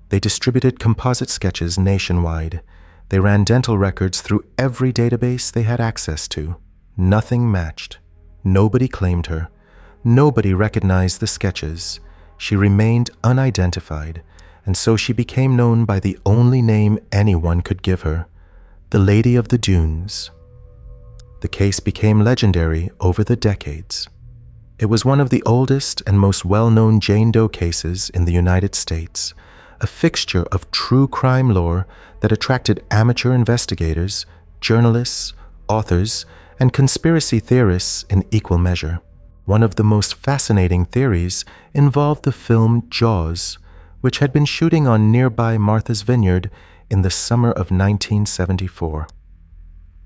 They distributed composite sketches nationwide. They ran dental records through every database they had access to. Nothing matched. Nobody claimed her. Nobody recognized the sketches. She remained unidentified, and so she became known by the only name anyone could give her, the Lady of the Dunes. The case became legendary over the decades. It was one of the oldest and most well-known Jane Doe cases in the United States, a fixture of true crime lore that attracted amateur investigators, journalists, authors, and conspiracy theorists in equal measure. One of the most fascinating theories involved the film Jaws, which had been shooting on nearby Martha's Vineyard in the summer of 1974.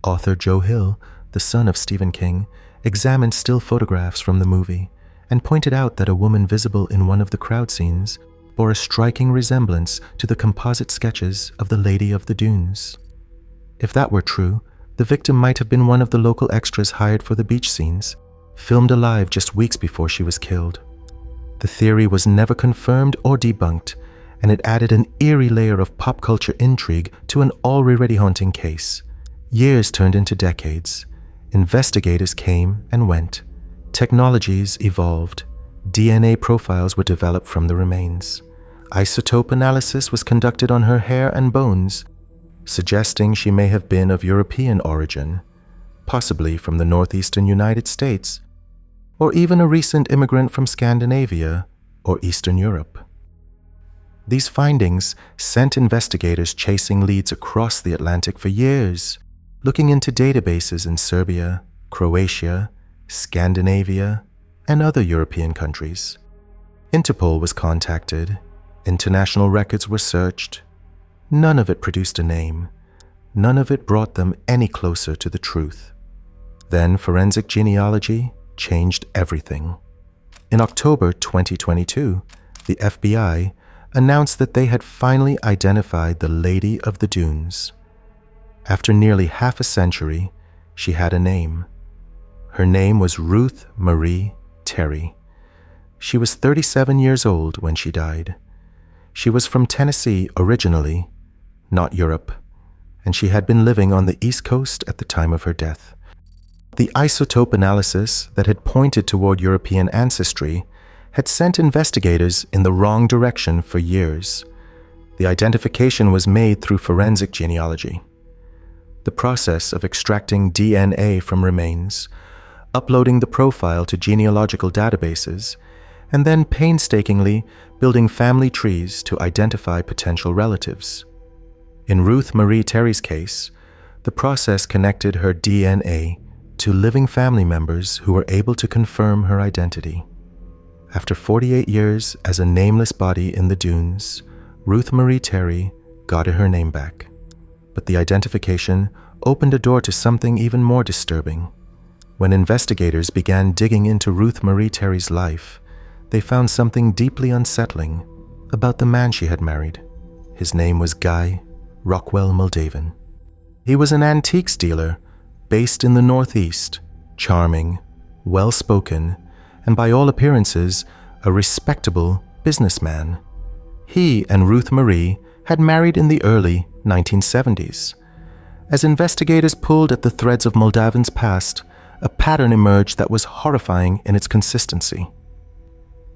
Author Joe Hill, the son of Stephen King, examined still photographs from the movie and pointed out that a woman visible in one of the crowd scenes bore a striking resemblance to the composite sketches of the Lady of the Dunes. If that were true, the victim might have been one of the local extras hired for the beach scenes, filmed alive just weeks before she was killed. The theory was never confirmed or debunked, and it added an eerie layer of pop culture intrigue to an already haunting case. Years turned into decades. Investigators came and went. Technologies evolved. DNA profiles were developed from the remains. Isotope analysis was conducted on her hair and bones, suggesting she may have been of European origin, possibly from the northeastern United States, or even a recent immigrant from Scandinavia or Eastern Europe. These findings sent investigators chasing leads across the Atlantic for years, looking into databases in Serbia, Croatia, Scandinavia, and other European countries. Interpol was contacted, international records were searched. None of it produced a name. None of it brought them any closer to the truth. Then forensic genealogy changed everything. In October 2022, the FBI announced that they had finally identified the Lady of the Dunes. After nearly half a century, she had a name. Her name was Ruth Marie Terry. She was 37 years old when she died. She was from Tennessee originally, not Europe, and she had been living on the East Coast at the time of her death. The isotope analysis that had pointed toward European ancestry had sent investigators in the wrong direction for years. The identification was made through forensic genealogy. The process of extracting DNA from remains, uploading the profile to genealogical databases, and then painstakingly building family trees to identify potential relatives. In Ruth Marie Terry's case, the process connected her DNA to living family members who were able to confirm her identity. After 48 years as a nameless body in the dunes, Ruth Marie Terry got her name back. But the identification opened a door to something even more disturbing. When investigators began digging into Ruth Marie Terry's life, they found something deeply unsettling about the man she had married. His name was Guy Rockwell Moldavan. He was an antiques dealer based in the Northeast, charming, well-spoken, and by all appearances, a respectable businessman. He and Ruth Marie had married in the early 1970s. As investigators pulled at the threads of Moldavan's past, a pattern emerged that was horrifying in its consistency.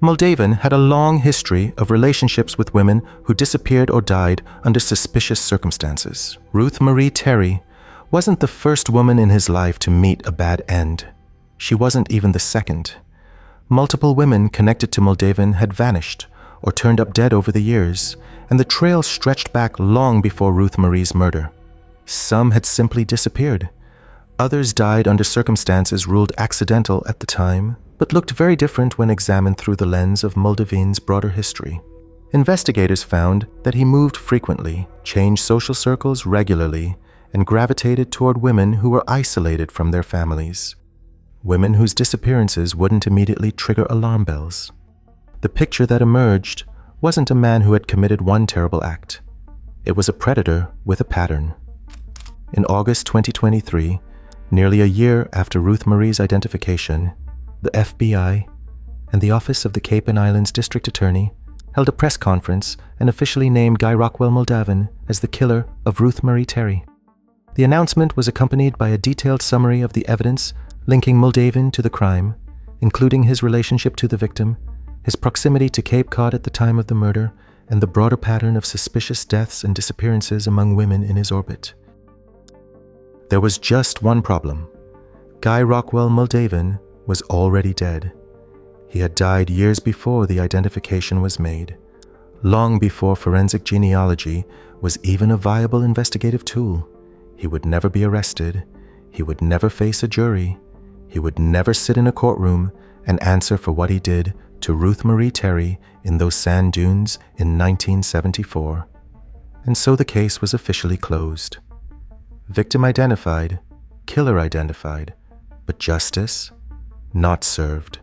Moldavan had a long history of relationships with women who disappeared or died under suspicious circumstances. Ruth Marie Terry wasn't the first woman in his life to meet a bad end. She wasn't even the second. Multiple women connected to Moldavan had vanished or turned up dead over the years, and the trail stretched back long before Ruth Marie's murder. Some had simply disappeared. Others died under circumstances ruled accidental at the time, but looked very different when examined through the lens of Moldavan's broader history. Investigators found that he moved frequently, changed social circles regularly, and gravitated toward women who were isolated from their families. Women whose disappearances wouldn't immediately trigger alarm bells. The picture that emerged wasn't a man who had committed one terrible act. It was a predator with a pattern. In August 2023, nearly a year after Ruth Marie's identification, the FBI and the Office of the Cape and Islands District Attorney held a press conference and officially named Guy Rockwell Moldavan as the killer of Ruth Marie Terry. The announcement was accompanied by a detailed summary of the evidence linking Moldavan to the crime, including his relationship to the victim, his proximity to Cape Cod at the time of the murder, and the broader pattern of suspicious deaths and disappearances among women in his orbit. There was just one problem. Guy Rockwell Moldavan was already dead. He had died years before the identification was made, long before forensic genealogy was even a viable investigative tool. He would never be arrested. He would never face a jury. He would never sit in a courtroom and answer for what he did to Ruth Marie Terry in those sand dunes in 1974. And so the case was officially closed. Victim identified, killer identified, but justice not served.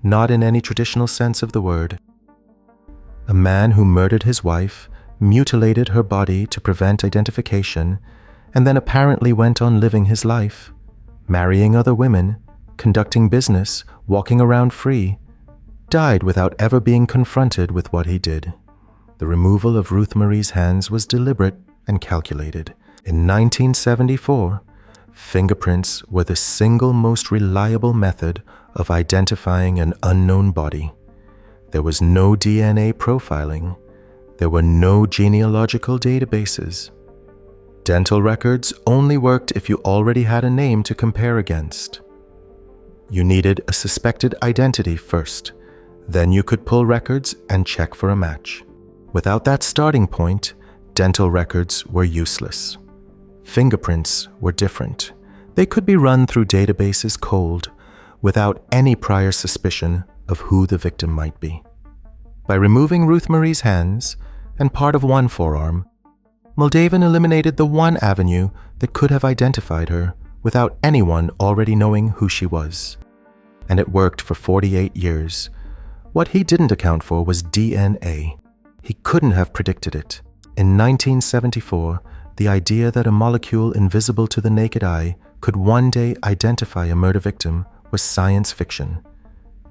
Not in any traditional sense of the word. A man who murdered his wife, mutilated her body to prevent identification, and then apparently went on living his life, marrying other women, conducting business, walking around free, died without ever being confronted with what he did. The removal of Ruth Marie's hands was deliberate and calculated. In 1974, fingerprints were the single most reliable method of identifying an unknown body. There was no DNA profiling. There were no genealogical databases. Dental records only worked if you already had a name to compare against. You needed a suspected identity first. Then you could pull records and check for a match. Without that starting point, dental records were useless. Fingerprints were different. They could be run through databases cold, without any prior suspicion of who the victim might be. By removing Ruth Marie's hands and part of one forearm, Moldaven eliminated the one avenue that could have identified her without anyone already knowing who she was. And it worked for 48 years. What he didn't account for was DNA. He couldn't have predicted it. In 1974, the idea that a molecule invisible to the naked eye could one day identify a murder victim was science fiction.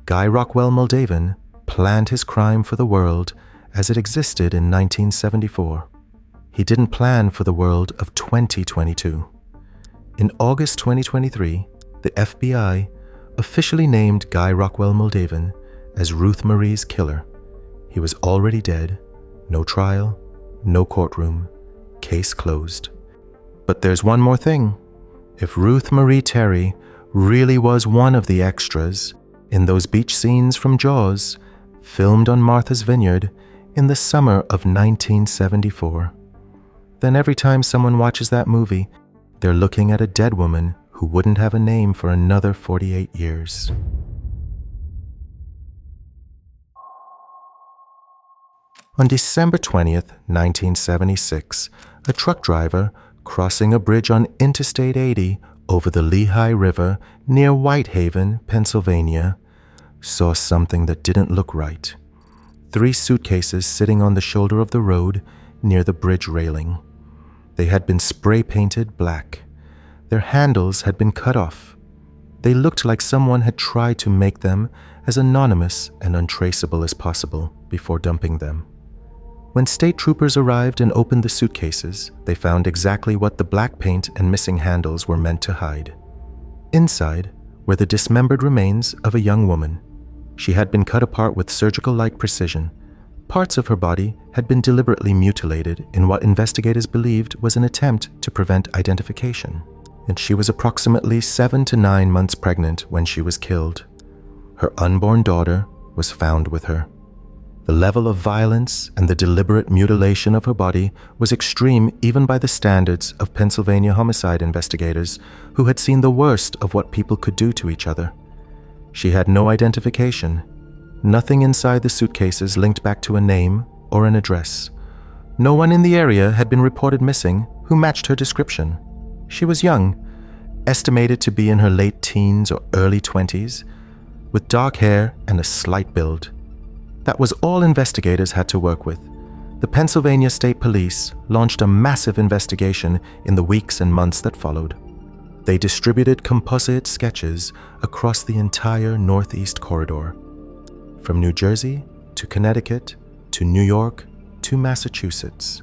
Guy Rockwell Moldaven planned his crime for the world as it existed in 1974. He didn't plan for the world of 2022. In August 2023, the FBI officially named Guy Rockwell Moldaven as Ruth Marie's killer. He was already dead, no trial, no courtroom, case closed. But there's one more thing. If Ruth Marie Terry really was one of the extras in those beach scenes from Jaws, filmed on Martha's Vineyard in the summer of 1974, then every time someone watches that movie, they're looking at a dead woman who wouldn't have a name for another 48 years. On December 20th, 1976, a truck driver crossing a bridge on Interstate 80 over the Lehigh River near Whitehaven, Pennsylvania, saw something that didn't look right. 3 suitcases sitting on the shoulder of the road near the bridge railing. They had been spray-painted black. Their handles had been cut off. They looked like someone had tried to make them as anonymous and untraceable as possible before dumping them. When state troopers arrived and opened the suitcases, they found exactly what the black paint and missing handles were meant to hide. Inside were the dismembered remains of a young woman. She had been cut apart with surgical-like precision. Parts of her body had been deliberately mutilated in what investigators believed was an attempt to prevent identification, and she was approximately 7 to 9 months pregnant when she was killed. Her unborn daughter was found with her. The level of violence and the deliberate mutilation of her body was extreme even by the standards of Pennsylvania homicide investigators who had seen the worst of what people could do to each other. She had no identification. Nothing inside the suitcases linked back to a name or an address. No one in the area had been reported missing who matched her description. She was young, estimated to be in her late teens or early 20s, with dark hair and a slight build. That was all investigators had to work with. The Pennsylvania State Police launched a massive investigation in the weeks and months that followed. They distributed composite sketches across the entire Northeast Corridor, from New Jersey to Connecticut to New York to Massachusetts.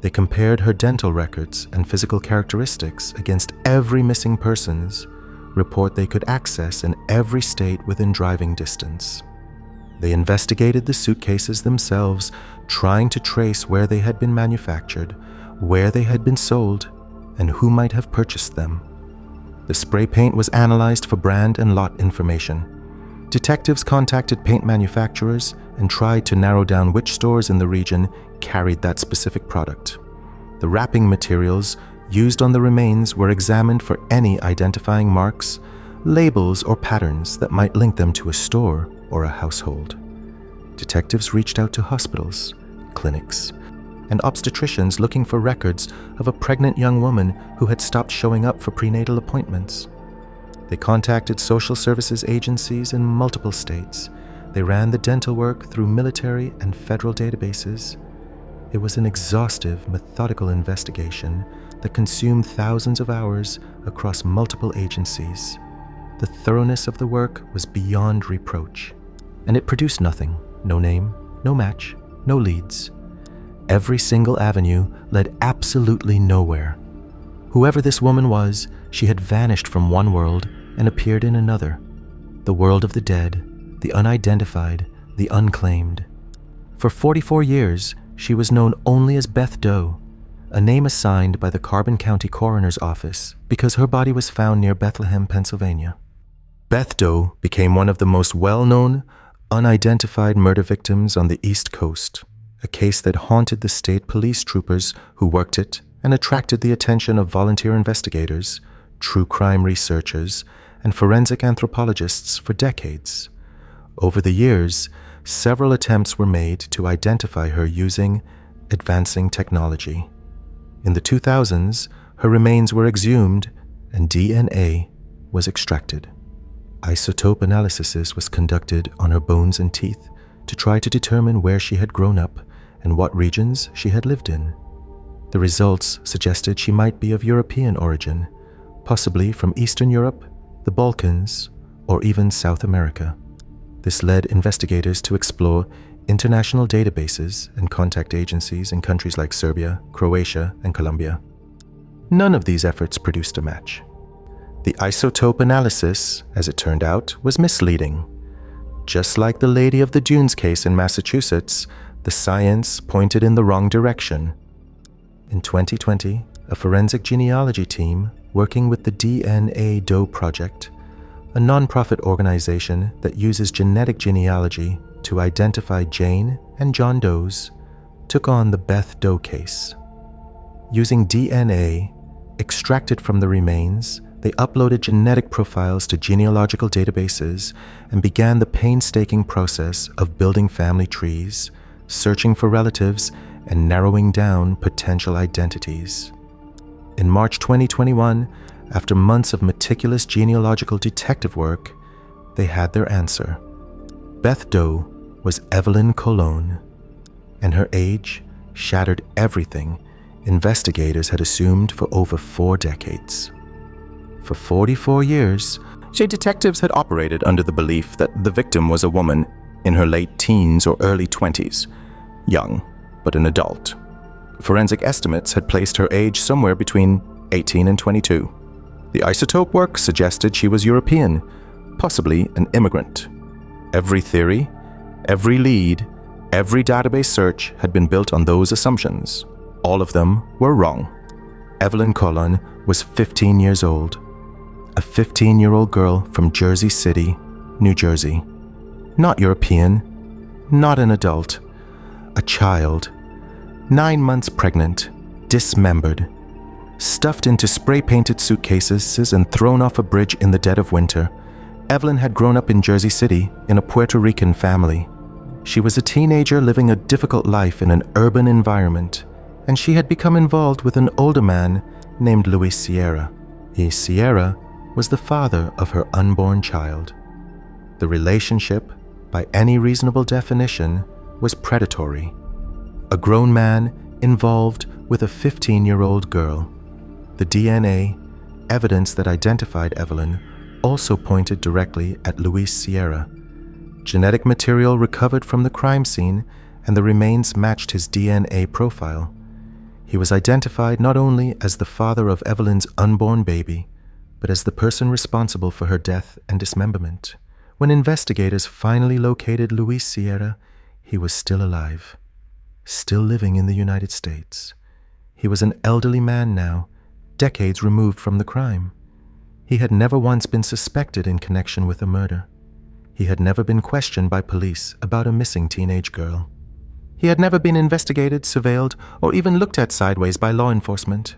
They compared her dental records and physical characteristics against every missing person's report they could access in every state within driving distance. They investigated the suitcases themselves, trying to trace where they had been manufactured, where they had been sold, and who might have purchased them. The spray paint was analyzed for brand and lot information. Detectives contacted paint manufacturers and tried to narrow down which stores in the region carried that specific product. The wrapping materials used on the remains were examined for any identifying marks, labels, or patterns that might link them to a store or a household. Detectives reached out to hospitals, clinics, and obstetricians looking for records of a pregnant young woman who had stopped showing up for prenatal appointments. They contacted social services agencies in multiple states. They ran the dental work through military and federal databases. It was an exhaustive, methodical investigation that consumed thousands of hours across multiple agencies. The thoroughness of the work was beyond reproach, and it produced nothing. No name, no match, no leads. Every single avenue led absolutely nowhere. Whoever this woman was, she had vanished from one world and appeared in another. The world of the dead, the unidentified, the unclaimed. For 44 years, she was known only as Beth Doe, a name assigned by the Carbon County Coroner's Office because her body was found near Bethlehem, Pennsylvania. Beth Doe became one of the most well-known, unidentified murder victims on the East Coast, a case that haunted the state police troopers who worked it and attracted the attention of volunteer investigators, true crime researchers, and forensic anthropologists for decades. Over the years, several attempts were made to identify her using advancing technology. In the 2000s, her remains were exhumed and DNA was extracted. Isotope analysis was conducted on her bones and teeth to try to determine where she had grown up and what regions she had lived in. The results suggested she might be of European origin, possibly from Eastern Europe, the Balkans, or even South America. This led investigators to explore international databases and contact agencies in countries like Serbia, Croatia, and Colombia. None of these efforts produced a match. The isotope analysis, as it turned out, was misleading. Just like the Lady of the Dunes case in Massachusetts, the science pointed in the wrong direction. In 2020, a forensic genealogy team working with the DNA Doe Project, a nonprofit organization that uses genetic genealogy to identify Jane and John Does, took on the Beth Doe case. Using DNA extracted from the remains, they uploaded genetic profiles to genealogical databases and began the painstaking process of building family trees, searching for relatives, and narrowing down potential identities. In March 2021, after months of meticulous genealogical detective work, they had their answer. Beth Doe was Evelyn Colon, and her age shattered everything investigators had assumed for over 4 decades. For 44 years, detectives had operated under the belief that the victim was a woman in her late teens or early 20s, young, but an adult. Forensic estimates had placed her age somewhere between 18 and 22. The isotope work suggested she was European, possibly an immigrant. Every theory, every lead, every database search had been built on those assumptions. All of them were wrong. Evelyn Colon was 15 years old, a 15-year-old girl from Jersey City, New Jersey. Not European, not an adult, a child, 9 months pregnant, dismembered, stuffed into spray-painted suitcases and thrown off a bridge in the dead of winter. Evelyn had grown up in Jersey City in a Puerto Rican family. She was a teenager living a difficult life in an urban environment, and she had become involved with an older man named Luis Sierra. Sierra was the father of her unborn child. The relationship, by any reasonable definition, was predatory. A grown man involved with a 15-year-old girl. The DNA, evidence that identified Evelyn, also pointed directly at Luis Sierra. Genetic material recovered from the crime scene, and the remains matched his DNA profile. He was identified not only as the father of Evelyn's unborn baby, but as the person responsible for her death and dismemberment. When investigators finally located Luis Sierra, he was still alive, still living in the United States. He was an elderly man now, decades removed from the crime. He had never once been suspected in connection with a murder. He had never been questioned by police about a missing teenage girl. He had never been investigated, surveilled, or even looked at sideways by law enforcement.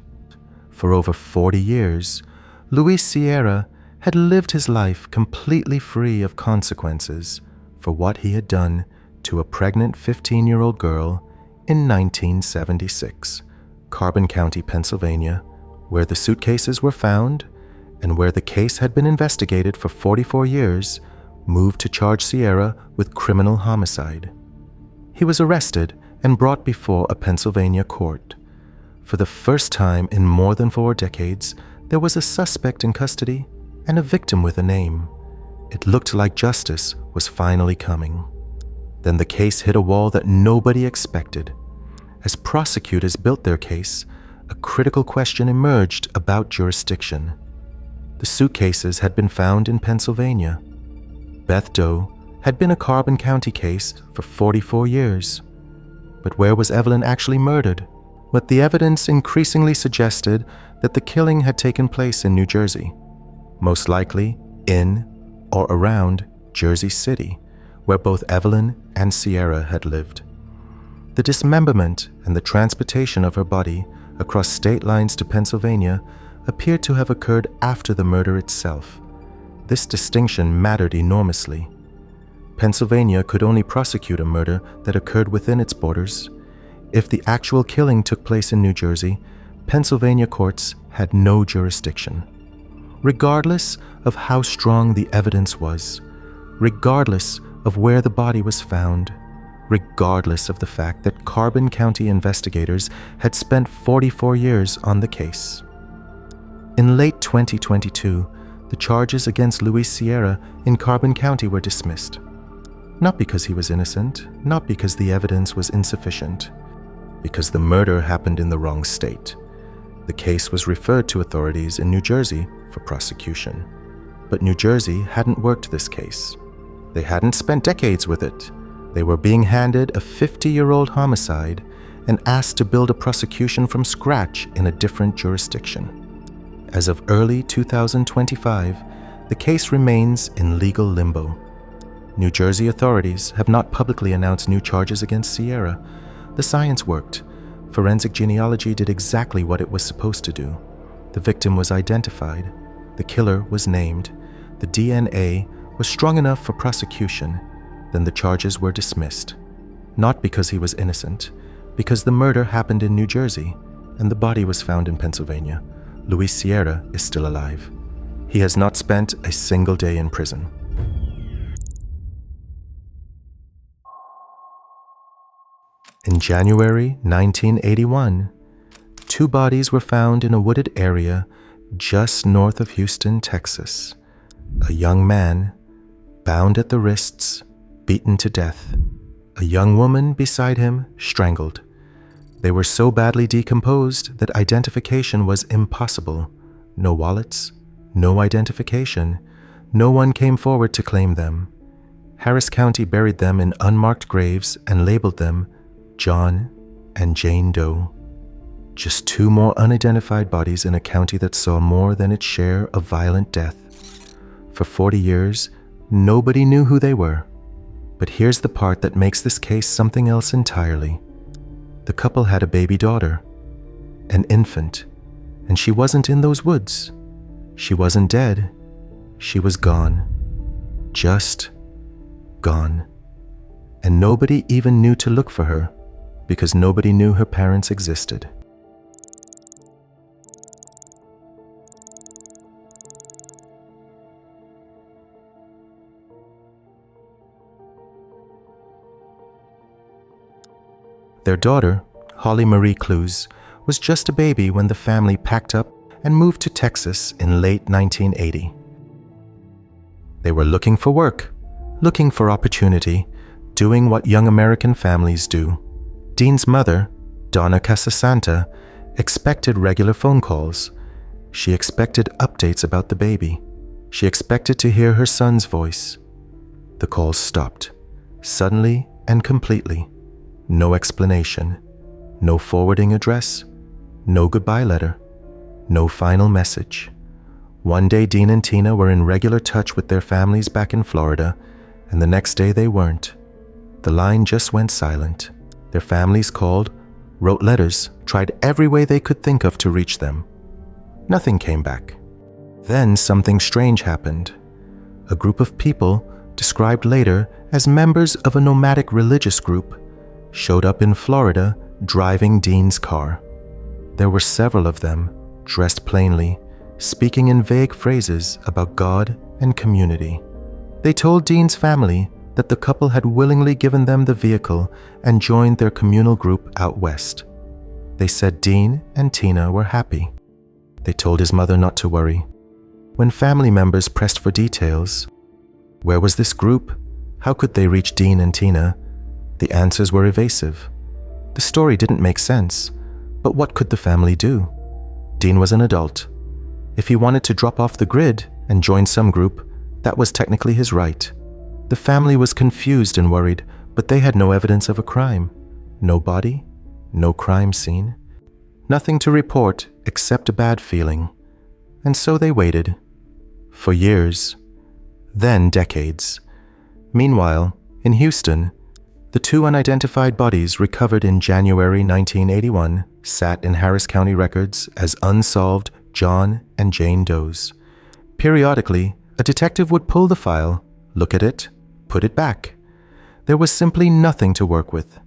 For over 40 years, Luis Sierra had lived his life completely free of consequences for what he had done to a pregnant 15-year-old girl in 1976, Carbon County, Pennsylvania, where the suitcases were found and where the case had been investigated for 44 years, moved to charge Sierra with criminal homicide. He was arrested and brought before a Pennsylvania court. For the first time in more than 4 decades, there was a suspect in custody and a victim with a name. It looked like justice was finally coming. Then the case hit a wall that nobody expected. As prosecutors built their case, a critical question emerged about jurisdiction. The suitcases had been found in Pennsylvania. Beth Doe had been a Carbon County case for 44 years. But where was Evelyn actually murdered? But the evidence increasingly suggested that the killing had taken place in New Jersey, most likely in or around Jersey City, where both Evelyn and Sierra had lived. The dismemberment and the transportation of her body across state lines to Pennsylvania appeared to have occurred after the murder itself. This distinction mattered enormously. Pennsylvania could only prosecute a murder that occurred within its borders. If the actual killing took place in New Jersey, Pennsylvania courts had no jurisdiction. Regardless of how strong the evidence was, regardless of where the body was found, regardless of the fact that Carbon County investigators had spent 44 years on the case. In late 2022, the charges against Luis Sierra in Carbon County were dismissed. Not because he was innocent, not because the evidence was insufficient, because the murder happened in the wrong state. The case was referred to authorities in New Jersey for prosecution. But New Jersey hadn't worked this case. They hadn't spent decades with it. They were being handed a 50-year-old homicide and asked to build a prosecution from scratch in a different jurisdiction. As of early 2025, the case remains in legal limbo. New Jersey authorities have not publicly announced new charges against Sierra. The science worked. Forensic genealogy did exactly what it was supposed to do. The victim was identified. The killer was named. The DNA was strong enough for prosecution. Then the charges were dismissed. Not because he was innocent, because the murder happened in New Jersey and the body was found in Pennsylvania. Luis Sierra is still alive. He has not spent a single day in prison. In January 1981, 2 bodies were found in a wooded area just north of Houston, Texas. A young man, bound at the wrists, beaten to death. A young woman beside him, strangled. They were so badly decomposed that identification was impossible. No wallets, no identification. No one came forward to claim them. Harris County buried them in unmarked graves and labeled them John and Jane Doe. Just 2 more unidentified bodies in a county that saw more than its share of violent death. For 40 years, nobody knew who they were. But here's the part that makes this case something else entirely. The couple had a baby daughter, an infant, and she wasn't in those woods. She wasn't dead. She was gone. Just gone. And nobody even knew to look for her, because nobody knew her parents existed. Their daughter, Holly Marie Clues, was just a baby when the family packed up and moved to Texas in late 1980. They were looking for work, looking for opportunity, doing what young American families do. Dean's mother, Donna Casasanta, expected regular phone calls. She expected updates about the baby. She expected to hear her son's voice. The calls stopped, suddenly and completely. No explanation, no forwarding address, no goodbye letter, no final message. One day Dean and Tina were in regular touch with their families back in Florida, and the next day they weren't. The line just went silent. Their families called, wrote letters, tried every way they could think of to reach them. Nothing came back. Then something strange happened. A group of people, described later as members of a nomadic religious group, showed up in Florida driving Dean's car. There were several of them, dressed plainly, speaking in vague phrases about God and community. They told Dean's family that the couple had willingly given them the vehicle and joined their communal group out west. They said Dean and Tina were happy. They told his mother not to worry. When family members pressed for details, where was this group? How could they reach Dean and Tina? The answers were evasive. The story didn't make sense, but what could the family do? Dean was an adult. If he wanted to drop off the grid and join some group, that was technically his right. The family was confused and worried, but they had no evidence of a crime. No body, no crime scene. Nothing to report except a bad feeling. And so they waited. For years. Then decades. Meanwhile, in Houston, the 2 unidentified bodies recovered in January 1981 sat in Harris County records as unsolved John and Jane Does. Periodically, A detective would pull the file, look at it, put it back. There was simply nothing to work with.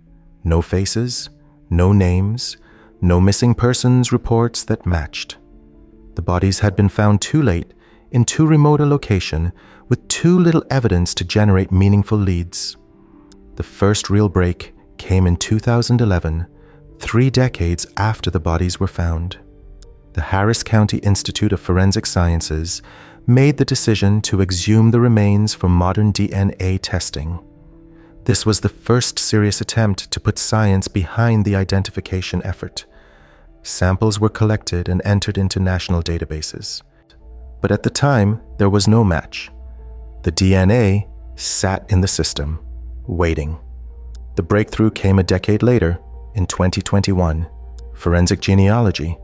No faces, no names, no missing persons reports that matched. The bodies had been found too late, in too remote a location, with too little evidence to generate meaningful leads. The first real break came in 2011, 3 decades after the bodies were found. The Harris County Institute of Forensic Sciences made the decision to exhume the remains for modern DNA testing. This was the first serious attempt to put science behind the identification effort. Samples were collected and entered into national databases. But at the time, there was no match. The DNA sat in the system, waiting. The breakthrough came a decade later, in 2021. Forensic genealogy,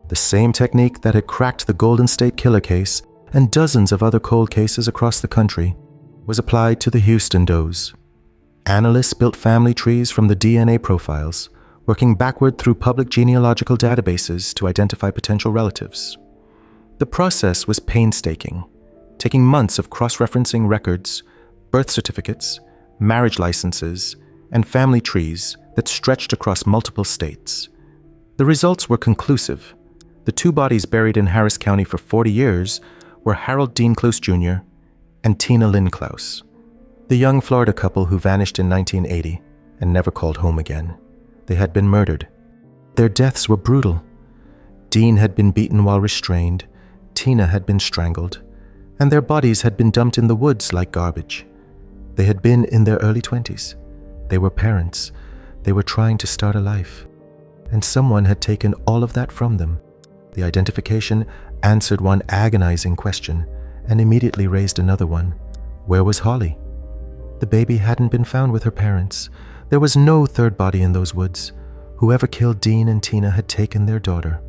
the same technique that had cracked the Golden State Killer case and dozens of other cold cases across the country, was applied to the Houston Does. Analysts built family trees from the DNA profiles, working backward through public genealogical databases to identify potential relatives. The process was painstaking, taking months of cross-referencing records, birth certificates, marriage licenses, and family trees that stretched across multiple states. The results were conclusive. The 2 bodies buried in Harris County for 40 years were Harold Dean Cluse Jr. and Tina Lynn Cluse, the young Florida couple who vanished in 1980 and never called home again. They had been murdered. Their deaths were brutal. Dean had been beaten while restrained, Tina had been strangled, and their bodies had been dumped in the woods like garbage. They had been in their early 20s. They were parents. They were trying to start a life. And someone had taken all of that from them. The identification answered one agonizing question and immediately raised another one. Where was Holly? The baby hadn't been found with her parents. There was no third body in those woods. Whoever killed Dean and Tina had taken their daughter.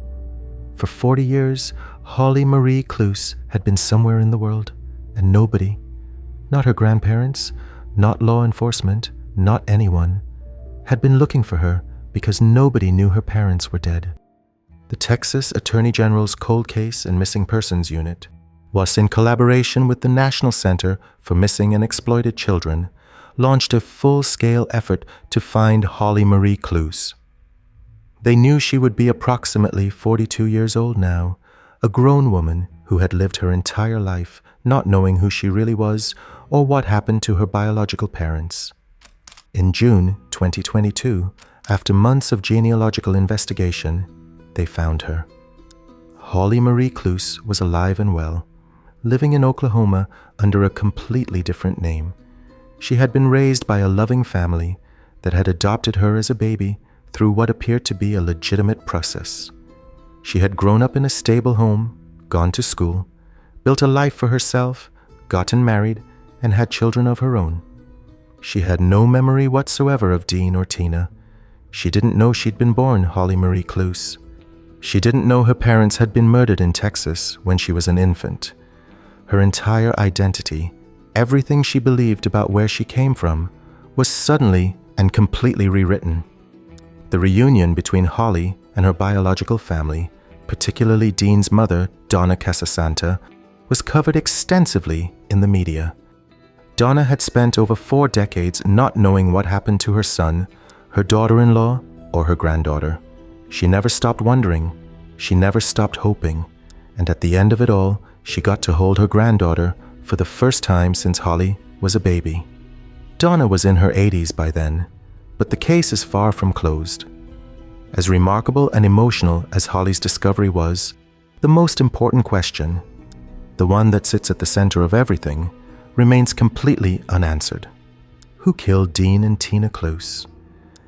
For 40 years, Holly Marie Cluse had been somewhere in the world, and nobody, not her grandparents, not law enforcement, not anyone, had been looking for her because nobody knew her parents were dead. The Texas Attorney General's Cold Case and Missing Persons Unit was, in collaboration with the National Center for Missing and Exploited Children, launched a full-scale effort to find Holly Marie Cluse. They knew she would be approximately 42 years old now, a grown woman who had lived her entire life not knowing who she really was or what happened to her biological parents. In June 2022, after months of genealogical investigation, they found her. Holly Marie Cluse was alive and well, living in Oklahoma under a completely different name. She had been raised by a loving family that had adopted her as a baby through what appeared to be a legitimate process. She had grown up in a stable home, gone to school, built a life for herself, gotten married, and had children of her own. She had no memory whatsoever of Dean or Tina. She didn't know she'd been born Holly Marie Cluse. She didn't know her parents had been murdered in Texas when she was an infant. Her entire identity, everything she believed about where she came from, was suddenly and completely rewritten. The reunion between Holly and her biological family, particularly Dean's mother, Donna Casasanta, was covered extensively in the media. Donna had spent over 4 decades not knowing what happened to her son, her daughter-in-law, or her granddaughter. She never stopped wondering. She never stopped hoping. And at the end of it all, she got to hold her granddaughter for the first time since Holly was a baby. Donna was in her 80s by then, but the case is far from closed. As remarkable and emotional as Holly's discovery was, the most important question, the one that sits at the center of everything, remains completely unanswered. Who killed Dean and Tina Cluse?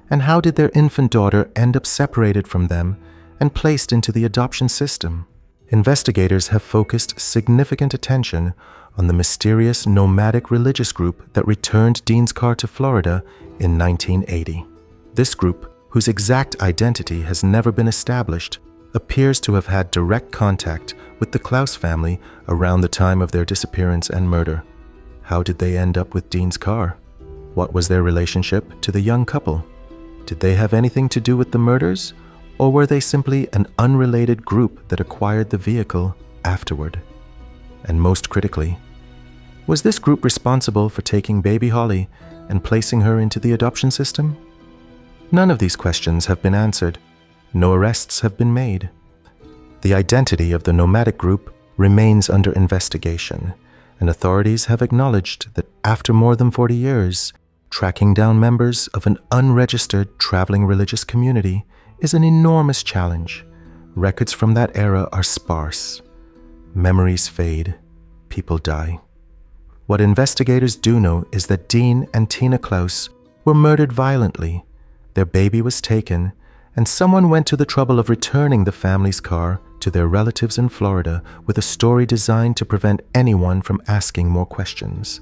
And how did their infant daughter end up separated from them and placed into the adoption system? Investigators have focused significant attention on the mysterious nomadic religious group that returned Dean's car to Florida in 1980. This group, whose exact identity has never been established, appears to have had direct contact with the Cluse family around the time of their disappearance and murder. How did they end up with Dean's car? What was their relationship to the young couple? Did they have anything to do with the murders, or were they simply an unrelated group that acquired the vehicle afterward? And most critically, Was this group responsible for taking baby Holly and placing her into the adoption system? None of these questions have been answered. No arrests have been made. The identity of the nomadic group remains under investigation, and authorities have acknowledged that after more than 40 years, tracking down members of an unregistered traveling religious community is an enormous challenge. Records from that era are sparse. Memories fade. People die. What investigators do know is that Dean and Tina Klaus were murdered violently. Their baby was taken, and someone went to the trouble of returning the family's car to their relatives in Florida with a story designed to prevent anyone from asking more questions.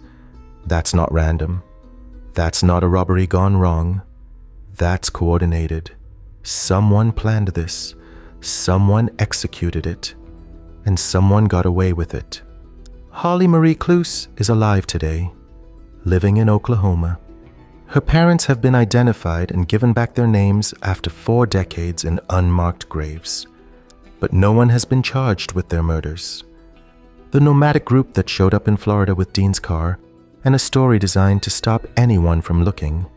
That's not random. That's not a robbery gone wrong. That's coordinated. Someone planned this. Someone executed it. And someone got away with it. Holly Marie Kloos is alive today, living in Oklahoma. Her parents have been identified and given back their names after 4 decades in unmarked graves. But no one has been charged with their murders. The nomadic group that showed up in Florida with Dean's car and a story designed to stop anyone from looking,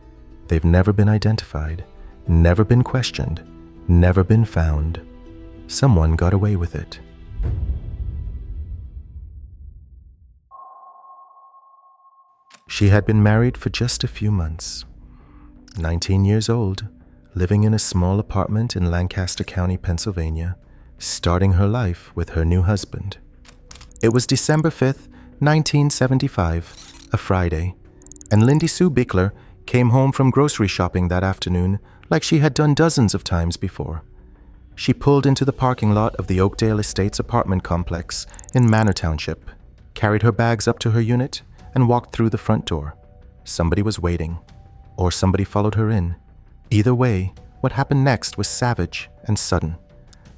they've never been identified, never been questioned, never been found. Someone got away with it. She had been married for just a few months. 19 years old, living in a small apartment in Lancaster County, Pennsylvania, starting her life with her new husband. It was December 5th, 1975, a Friday, and Lindy Sue Bickler came home from grocery shopping that afternoon like she had done dozens of times before. She pulled into the parking lot of the Oakdale Estates apartment complex in Manor Township, carried her bags up to her unit, and walked through the front door. Somebody was waiting, or somebody followed her in. Either way, what happened next was savage and sudden.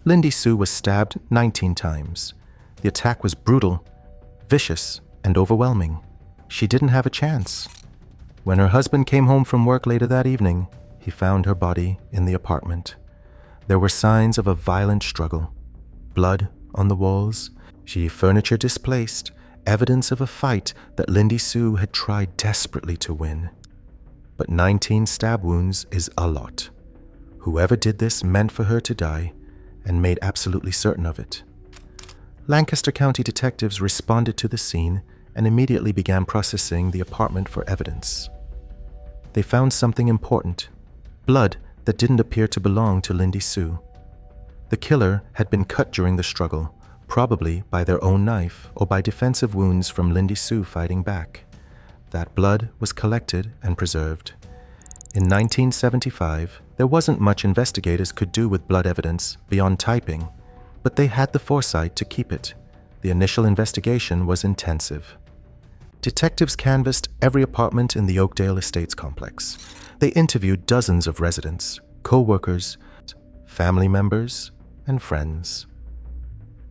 Lindy Sue was stabbed 19 times. The attack was brutal, vicious, and overwhelming. She didn't have a chance. When her husband came home from work later that evening, he found her body in the apartment. There were signs of a violent struggle. Blood on the walls, furniture displaced, evidence of a fight that Lindy Sue had tried desperately to win. But 19 stab wounds is a lot. Whoever did this meant for her to die and made absolutely certain of it. Lancaster County detectives responded to the scene and immediately began processing the apartment for evidence. They found something important: blood that didn't appear to belong to Lindy Sue. The killer had been cut during the struggle, probably by their own knife or by defensive wounds from Lindy Sue fighting back. That blood was collected and preserved. In 1975, there wasn't much investigators could do with blood evidence beyond typing, but they had the foresight to keep it. The initial investigation was intensive. Detectives canvassed every apartment in the Oakdale Estates complex. They interviewed dozens of residents, co-workers, family members, and friends.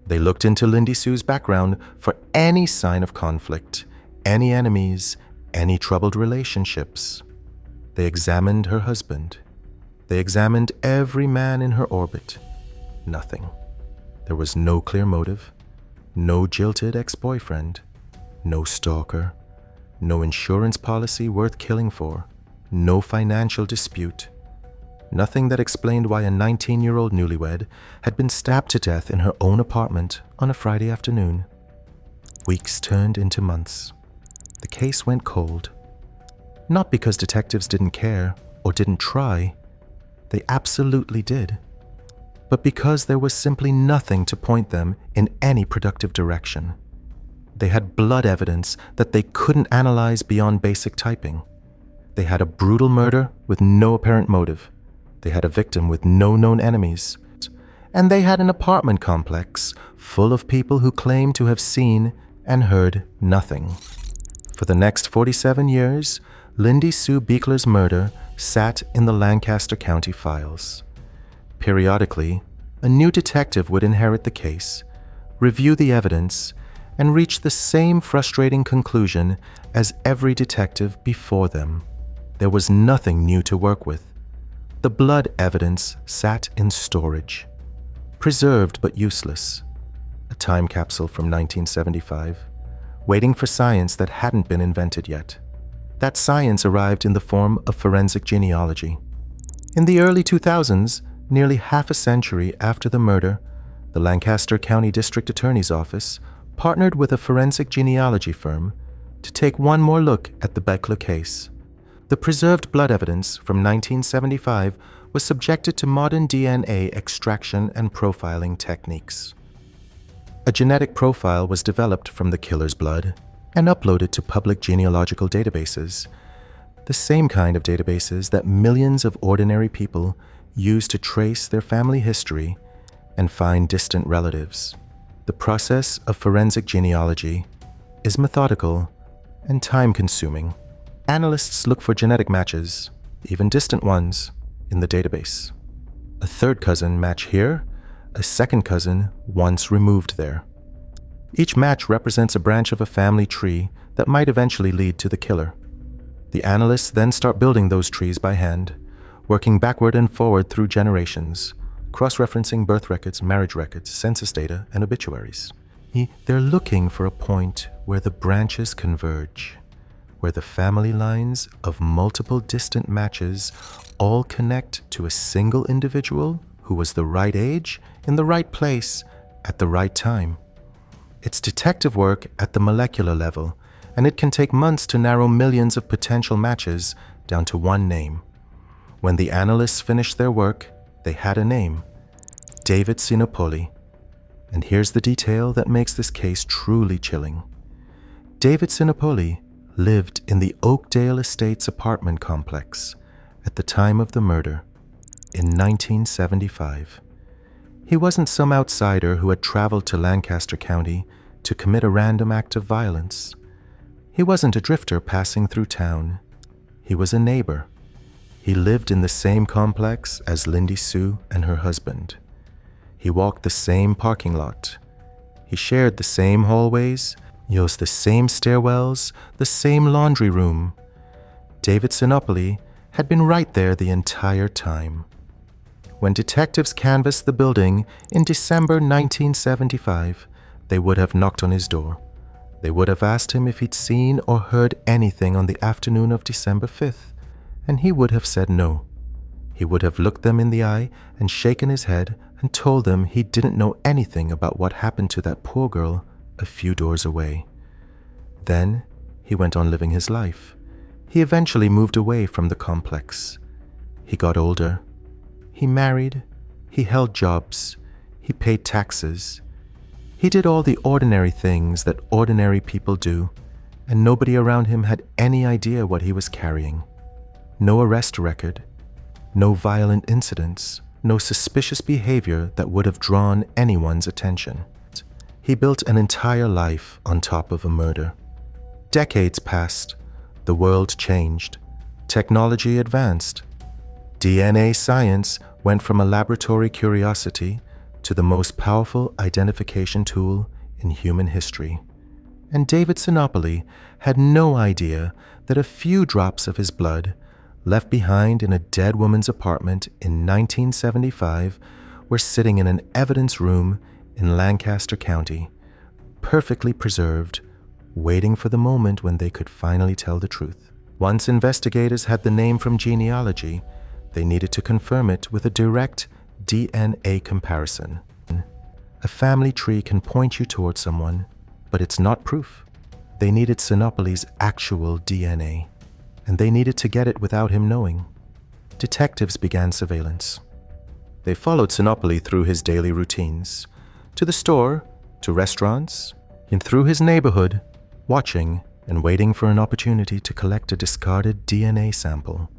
They looked into Lindy Sue's background for any sign of conflict, any enemies, any troubled relationships. They examined her husband. They examined every man in her orbit. Nothing. There was no clear motive, no jilted ex-boyfriend, no stalker, no insurance policy worth killing for, no financial dispute. Nothing that explained why a 19-year-old newlywed had been stabbed to death in her own apartment on a Friday afternoon. Weeks turned into months. The case went cold. Not because detectives didn't care or didn't try. They absolutely did. But because there was simply nothing to point them in any productive direction. They had blood evidence that they couldn't analyze beyond basic typing. They had a brutal murder with no apparent motive. They had a victim with no known enemies. And they had an apartment complex full of people who claimed to have seen and heard nothing. For the next 47 years, Lindy Sue Bickler's murder sat in the Lancaster County files. Periodically, a new detective would inherit the case, review the evidence, and reach the same frustrating conclusion as every detective before them. There was nothing new to work with. The blood evidence sat in storage, preserved but useless. A time capsule from 1975, waiting for science that hadn't been invented yet. That science arrived in the form of forensic genealogy. In the early 2000s, nearly half a century after the murder, the Lancaster County District Attorney's Office partnered with a forensic genealogy firm to take one more look at the Beckler case. The preserved blood evidence from 1975 was subjected to modern DNA extraction and profiling techniques. A genetic profile was developed from the killer's blood and uploaded to public genealogical databases, the same kind of databases that millions of ordinary people use to trace their family history and find distant relatives. The process of forensic genealogy is methodical and time-consuming. Analysts look for genetic matches, even distant ones, in the database. A third cousin match here, a second cousin once removed there. Each match represents a branch of a family tree that might eventually lead to the killer. The analysts then start building those trees by hand, working backward and forward through generations, cross-referencing birth records, marriage records, census data, and obituaries. They're looking for a point where the branches converge, where the family lines of multiple distant matches all connect to a single individual who was the right age, in the right place, at the right time. It's detective work at the molecular level, and it can take months to narrow millions of potential matches down to one name. When the analysts finished their work, they had a name: David Sinopoli. And here's the detail that makes this case truly chilling. David Sinopoli lived in the Oakdale Estates apartment complex at the time of the murder in 1975. He wasn't some outsider who had traveled to Lancaster County to commit a random act of violence. He wasn't a drifter passing through town. He was a neighbor. He lived in the same complex as Lindy Sue and her husband. He walked the same parking lot. He shared the same hallways, used the same stairwells, the same laundry room. David Sinopoli had been right there the entire time. When detectives canvassed the building in December 1975, they would have knocked on his door. They would have asked him if he'd seen or heard anything on the afternoon of December 5th, and he would have said no. He would have looked them in the eye and shaken his head and told them he didn't know anything about what happened to that poor girl a few doors away. Then he went on living his life. He eventually moved away from the complex. He got older. He married. He held jobs. He paid taxes. He did all the ordinary things that ordinary people do, and nobody around him had any idea what he was carrying. No arrest record, no violent incidents, no suspicious behavior that would have drawn anyone's attention. He built an entire life on top of a murder. Decades passed. The world changed. Technology advanced. DNA science went from a laboratory curiosity to the most powerful identification tool in human history. And David Sinopoli had no idea that a few drops of his blood, left behind in a dead woman's apartment in 1975, were sitting in an evidence room in Lancaster County, perfectly preserved, waiting for the moment when they could finally tell the truth. Once investigators had the name from genealogy, they needed to confirm it with a direct DNA comparison. A family tree can point you toward someone, but it's not proof. They needed Sinopoli's actual DNA, and they needed to get it without him knowing. Detectives began surveillance. They followed Sinopoli through his daily routines, to the store, to restaurants, and through his neighborhood, watching and waiting for an opportunity to collect a discarded DNA sample.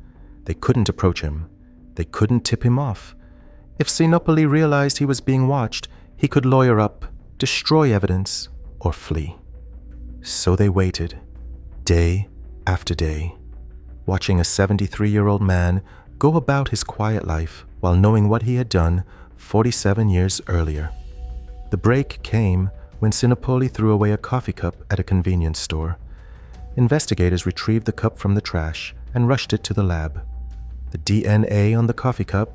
They couldn't approach him. They couldn't tip him off. If Sinopoli realized he was being watched, he could lawyer up, destroy evidence, or flee. So they waited, day after day, watching a 73-year-old man go about his quiet life while knowing what he had done 47 years earlier. The break came when Sinopoli threw away a coffee cup at a convenience store. Investigators retrieved the cup from the trash and rushed it to the lab. The DNA on the coffee cup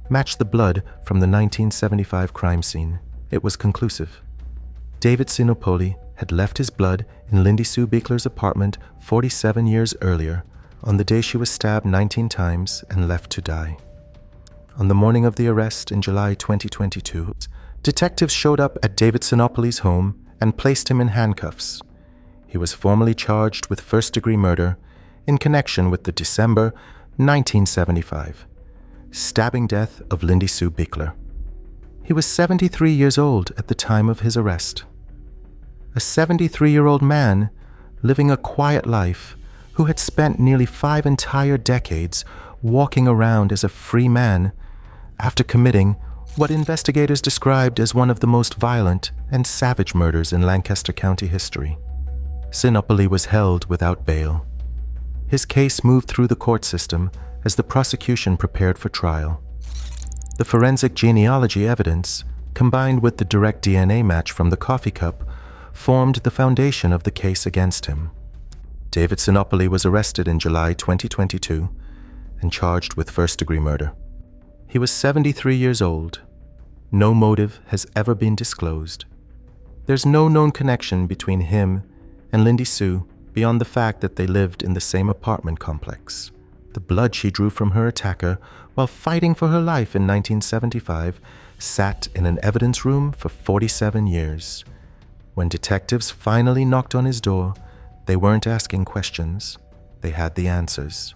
matched the blood from the 1975 crime scene. It was conclusive. David Sinopoli had left his blood in Lindy Sue Bickler's apartment 47 years earlier, on the day she was stabbed 19 times and left to die. On the morning of the arrest in July 2022, detectives showed up at David Sinopoli's home and placed him in handcuffs. He was formally charged with first-degree murder in connection with the December 1975 stabbing death of Lindy Sue Bickler. He was 73 years old at the time of his arrest. A 73-year-old man living a quiet life who had spent nearly 5 entire decades walking around as a free man after committing what investigators described as one of the most violent and savage murders in Lancaster County history. Sinopoli was held without bail. His case moved through the court system as the prosecution prepared for trial. The forensic genealogy evidence, combined with the direct DNA match from the coffee cup, formed the foundation of the case against him. David Sinopoli was arrested in July 2022 and charged with first-degree murder. He was 73 years old. No motive has ever been disclosed. There's no known connection between him and Lindy Sue beyond the fact that they lived in the same apartment complex. The blood she drew from her attacker while fighting for her life in 1975 sat in an evidence room for 47 years. When detectives finally knocked on his door, they weren't asking questions. They had the answers.